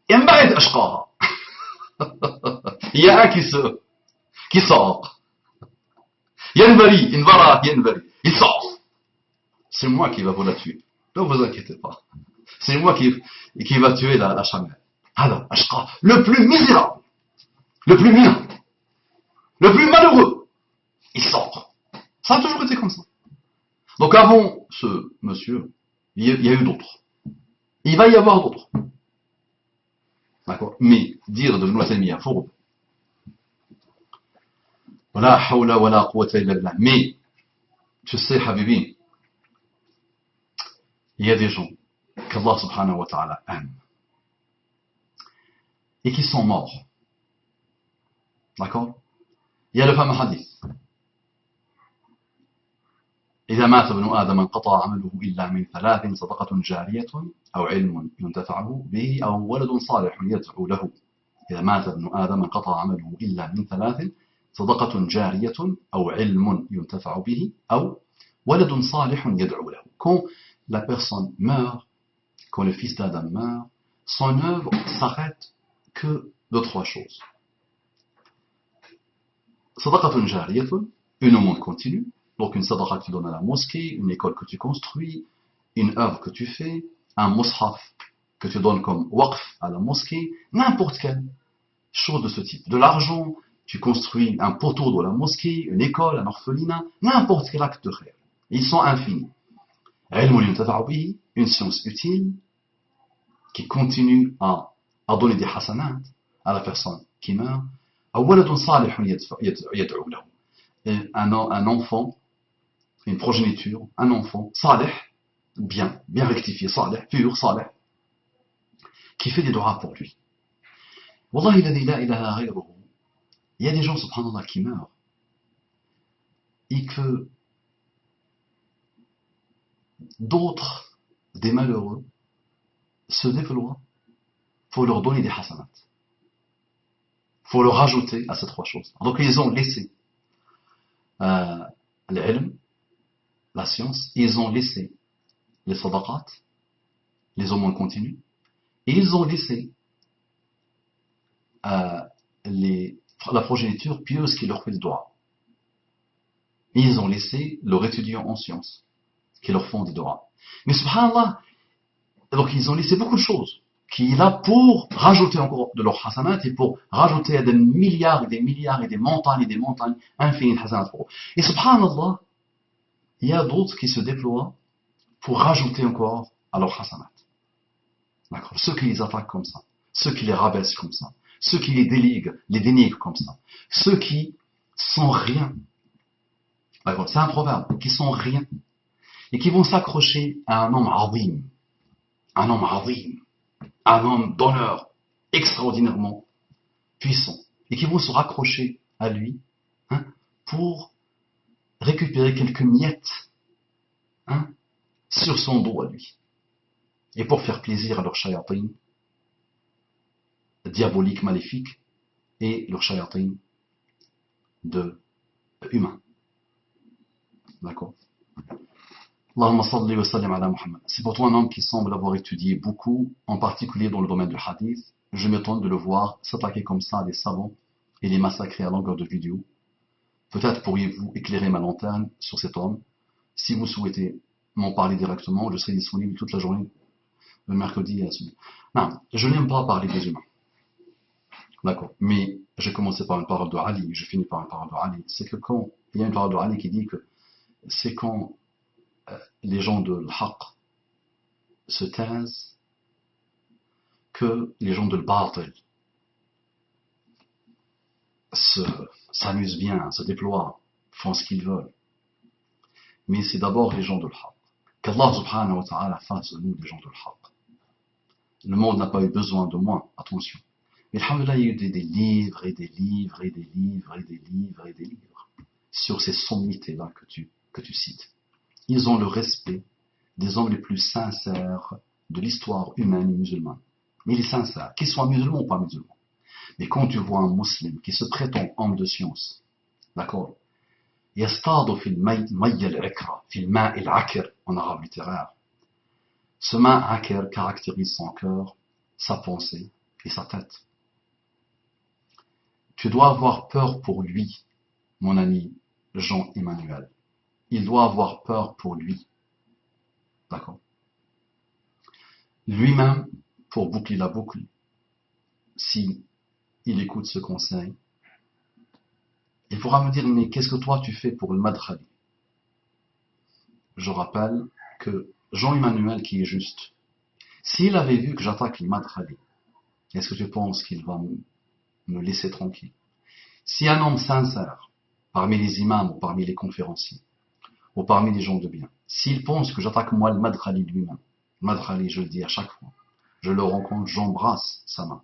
Famba'atha ashqaha. Il y a un qui sort. Yanbari, il sort. C'est moi qui va vous la tuer. Ne vous inquiétez pas. C'est moi qui va tuer la chamelle. Alors, ashqa, le plus misérable, le plus minable, le plus malheureux, il sort. Ça a toujours été comme ça. Donc avant ce monsieur, il y a eu d'autres. Il va y avoir d'autres. D'accord? Mais dire de Ibn Taymiyyah fourbe. Wala hawla wala quwwata illa billah. Mais, tu sais, Habibi, il y a des gens qu'Allah subhanahu wa ta'ala aime et qui sont morts. D'accord? Il y a le fameux hadith. إذا مات ابن آدم انقطع عمله إلا من 3 صدقة جارية أو علم ينتفع به أو ولد صالح يدعو له. إذا مات ابن آدم انقطع عمله إلا من 3 صدقة جارية أو علم ينتفع به أو ولد صالح يدعو له. Quand la personne meurt, quand le fils d'Adam meurt, son œuvre s'arrête que de 3 choses. صدقة جارية, une aumône continue. Donc une sadaqa que tu donnes à la mosquée, une école que tu construis, une œuvre que tu fais, un mushaf que tu donnes comme waqf à la mosquée, n'importe quelle chose de ce type. De l'argent, tu construis un poteau dans la mosquée, une école, un orphelinat, n'importe quel acte de khayr. Ils sont infinis. Une science utile qui continue à donner des hasanat à la personne qui meurt. Un enfant, une progéniture, un enfant, salih, bien rectifié, salih, pur, salih, qui fait des doigts pour lui. Wallahi la ilaha ghayruhu. Il y a des gens, subhanallah, qui meurent et que d'autres, des malheureux, se déploient pour leur donner des hasanat. Faut leur rajouter à ces trois choses. Donc ils ont laissé l'ilm, la science, ils ont laissé les sadaqat, les aumônes continues, et ils ont laissé la progéniture pieuse qui leur fait le droit. Et ils ont laissé leurs étudiants en sciences qui leur font des droits. Mais subhanallah, donc ils ont laissé beaucoup de choses qui est là pour rajouter encore de leur hasanat et pour rajouter à des milliards et des milliards et des montagnes infinies de hasanat pour eux. Et subhanallah, il y a d'autres qui se déploient pour rajouter encore à leur hasanat. D'accord. Ceux qui les attaquent comme ça, ceux qui les rabaissent comme ça, ceux qui les dénigrent comme ça, ceux qui sont rien. D'accord. C'est un proverbe, qui sont rien et qui vont s'accrocher à un homme azim, un homme d'honneur extraordinairement puissant, et qui vont se raccrocher à lui pour récupérer quelques miettes sur son dos à lui, et pour faire plaisir à leurs shayatin diaboliques, maléfiques, et leurs shayatin humains. D'accord. Allahumma salli wa sallim ala Muhammad. C'est pourtant un homme qui semble avoir étudié beaucoup, en particulier dans le domaine du hadith. Je m'étonne de le voir s'attaquer comme ça à des savants et les massacrer à longueur de vidéo. Peut-être pourriez-vous éclairer ma lanterne sur cet homme. Si vous souhaitez m'en parler directement, je serai disponible toute la journée, le mercredi et la semaine. Non, je n'aime pas parler des humains. D'accord. Mais j'ai commencé par une parole de Ali, je finis par une parole de Ali. C'est que quand il y a une parole de Ali qui dit que c'est quand les gens de l'haq se taisent que les gens de l'batil s'amusent bien, se déploient, font ce qu'ils veulent. Mais c'est d'abord les gens de l'haq. Qu'Allah subhanahu wa ta'ala fasse de nous des gens de l'haq. Le monde n'a pas eu besoin de moi, attention. Mais alhamdoulilah, il y a eu des livres et des livres et des livres et des livres et des livres sur ces sommités-là que tu cites. Ils ont le respect des hommes les plus sincères de l'histoire humaine et musulmane. Mais il est sincère, qu'ils soient musulmans ou pas musulmans. Mais quand tu vois un musulman qui se prétend homme de science, d'accord, yastadu fil mayy al-ikra, fil ma' al-akir en arabe littéraire. Ce ma' akir caractérise son cœur, sa pensée et sa tête. Tu dois avoir peur pour lui, mon ami Jean-Emmanuel. Il doit avoir peur pour lui. D'accord. Lui-même, pour boucler la boucle, si il écoute ce conseil, il pourra me dire, mais qu'est-ce que toi tu fais pour le madkhali? Je rappelle que Jean-Emmanuel qui est juste, s'il avait vu que j'attaque le madkhali, est-ce que tu penses qu'il va me laisser tranquille? Si un homme sincère, parmi les imams ou parmi les conférenciers, ou parmi les gens de bien, s'il pense que j'attaque moi le madkhali lui-même, le madkhali, je le dis à chaque fois, je le rencontre, j'embrasse sa main.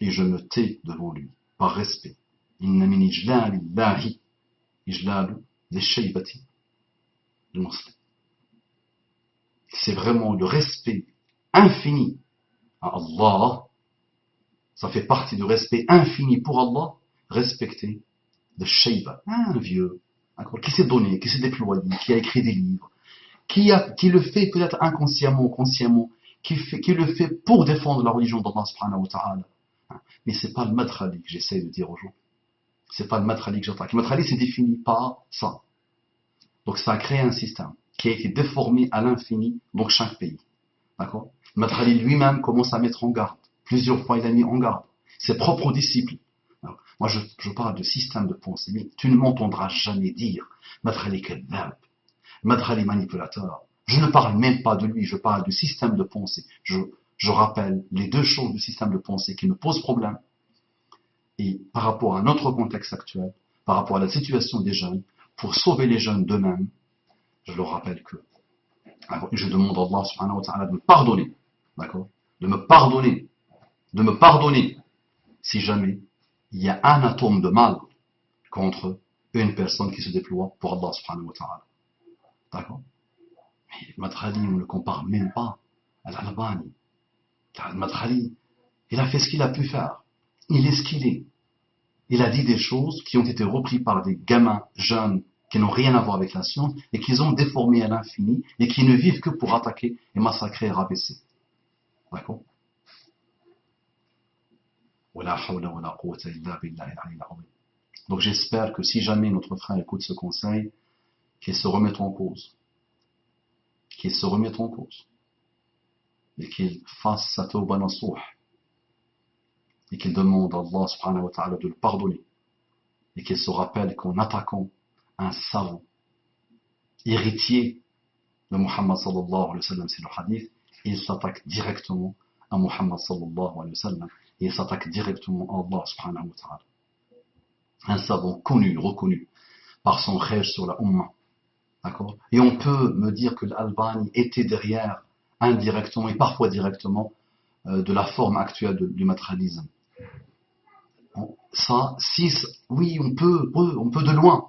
Et je me tais devant lui, par respect. Inna min ijlalillahi ijlalu lishaybati al-muslim. C'est vraiment le respect infini à Allah. Ça fait partie du respect infini pour Allah, respecter le shayba, un vieux, qui s'est donné, qui s'est déployé, qui a écrit des livres, qui le fait peut-être inconsciemment ou consciemment, qui le fait pour défendre la religion d'Allah subhanahu wa ta'ala. Mais c'est pas le madkhali que j'essaie de dire aux gens. C'est pas le madkhali que j'attaque. Le madkhali c'est défini par ça. Donc ça a créé un système qui a été déformé à l'infini dans chaque pays. D'accord? Maître Ali lui-même commence à mettre en garde. Plusieurs fois, il a mis en garde ses propres disciples. Alors, moi, je parle de système de pensée, mais tu ne m'entendras jamais dire Maître Ali kadhab, Maître Ali manipulateur. Je ne parle même pas de lui, je parle du système de pensée. Je rappelle les deux choses du système de pensée qui me posent problème. Et par rapport à notre contexte actuel, par rapport à la situation des jeunes, pour sauver les jeunes d'eux-mêmes, je leur rappelle que je demande à Allah subhanahu wa ta'ala de me pardonner, d'accord, de me pardonner si jamais il y a un atome de mal contre une personne qui se déploie pour Allah subhanahu wa ta'ala. D'accord? Mais Maître Ali, on ne le compare même pas à l'Albani. Maître Ali, il a fait ce qu'il a pu faire. Il est ce qu'il est. Il a dit des choses qui ont été reprises par des gamins jeunes qui n'ont rien à voir avec la science et qu'ils ont déformé à l'infini et qui ne vivent que pour attaquer et massacrer et rabaisser. D'accord? Donc j'espère que si jamais notre frère écoute ce conseil, qu'il se remette en cause. Qu'il se remette en cause. Et qu'il fasse sa tawba nasuh. Et qu'il demande à Allah subhanahu wa ta'ala de le pardonner. Et qu'il se rappelle qu'en attaquant un savant, héritier de Muhammad sallallahu alayhi wa sallam, c'est le hadith, il s'attaque directement à Muhammad sallallahu alayhi wa sallam. Et il s'attaque directement à Allah subhanahu wa ta'ala. Un savant connu, reconnu par son khayr sur la Ummah. D'accord? Et on peut me dire que l'Albanie était derrière, indirectement et parfois directement, de la forme actuelle du matérialisme. Ça, oui, on peut de loin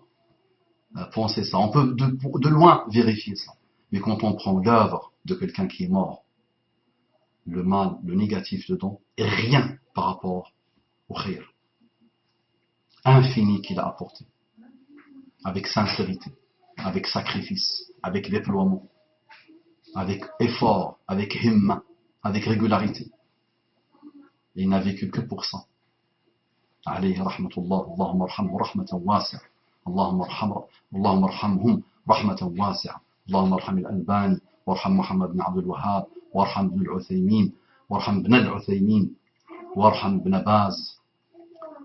penser ça, on peut de loin vérifier ça. Mais quand on prend l'œuvre de quelqu'un qui est mort, le mal, le négatif dedans, est rien par rapport au khayr infini qu'il a apporté, avec sincérité, avec sacrifice, avec déploiement, avec effort, avec himma, avec régularité. Et il n'a vécu que pour ça. عليه رحمة الله اللهم ارحمه رحمة واسعة اللهم ارحمهم رحمة واسعة اللهم ارحم الألباني وارحم محمد بن عبد الوهاب وارحم ابن العثيمين وارحم ابن العثيمين وارحم ابن باز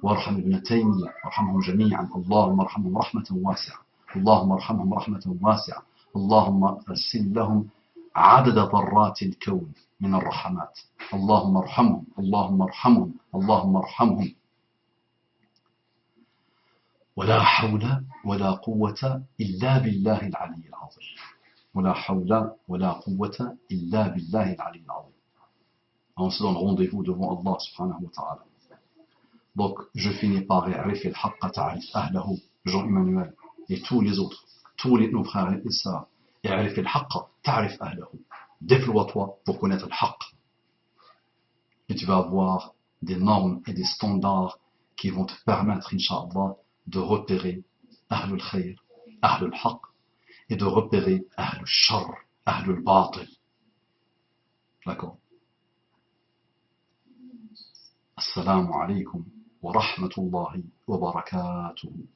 وارحم ابن تيمية وارحمهم جميعا اللهم ارحمهم رحمة واسعة اللهم ارحمهم رحمة واسعة اللهم ارسل لهم عدد ذرات الكون من الرحمات اللهم ارحمهم اللهم ارحمهم اللهم ارحمهم ولا حول ولا قوة إلا بالله العلي العظيم ولا حول ولا قوة إلا بالله العلي العظيم. On se donne rendez-vous devant Allah subhanahu wa ta'ala. Donc, je finis par يعرف الحق تعرف أهله, Jean-Emmanuel et tous les autres, tous nos frères et sœurs. يعرف الحق تعرف أهله. Déploie-toi pour connaître le haqq. Et tu vas avoir des normes et des standards qui vont te permettre, Inch'Allah, de repérer Ahlul Khayr, Ahlul Haqq, et de repérer Ahlul Shar, Ahlul Batil. D'accord? Assalamu alaikum wa rahmatullahi wa barakatuhu.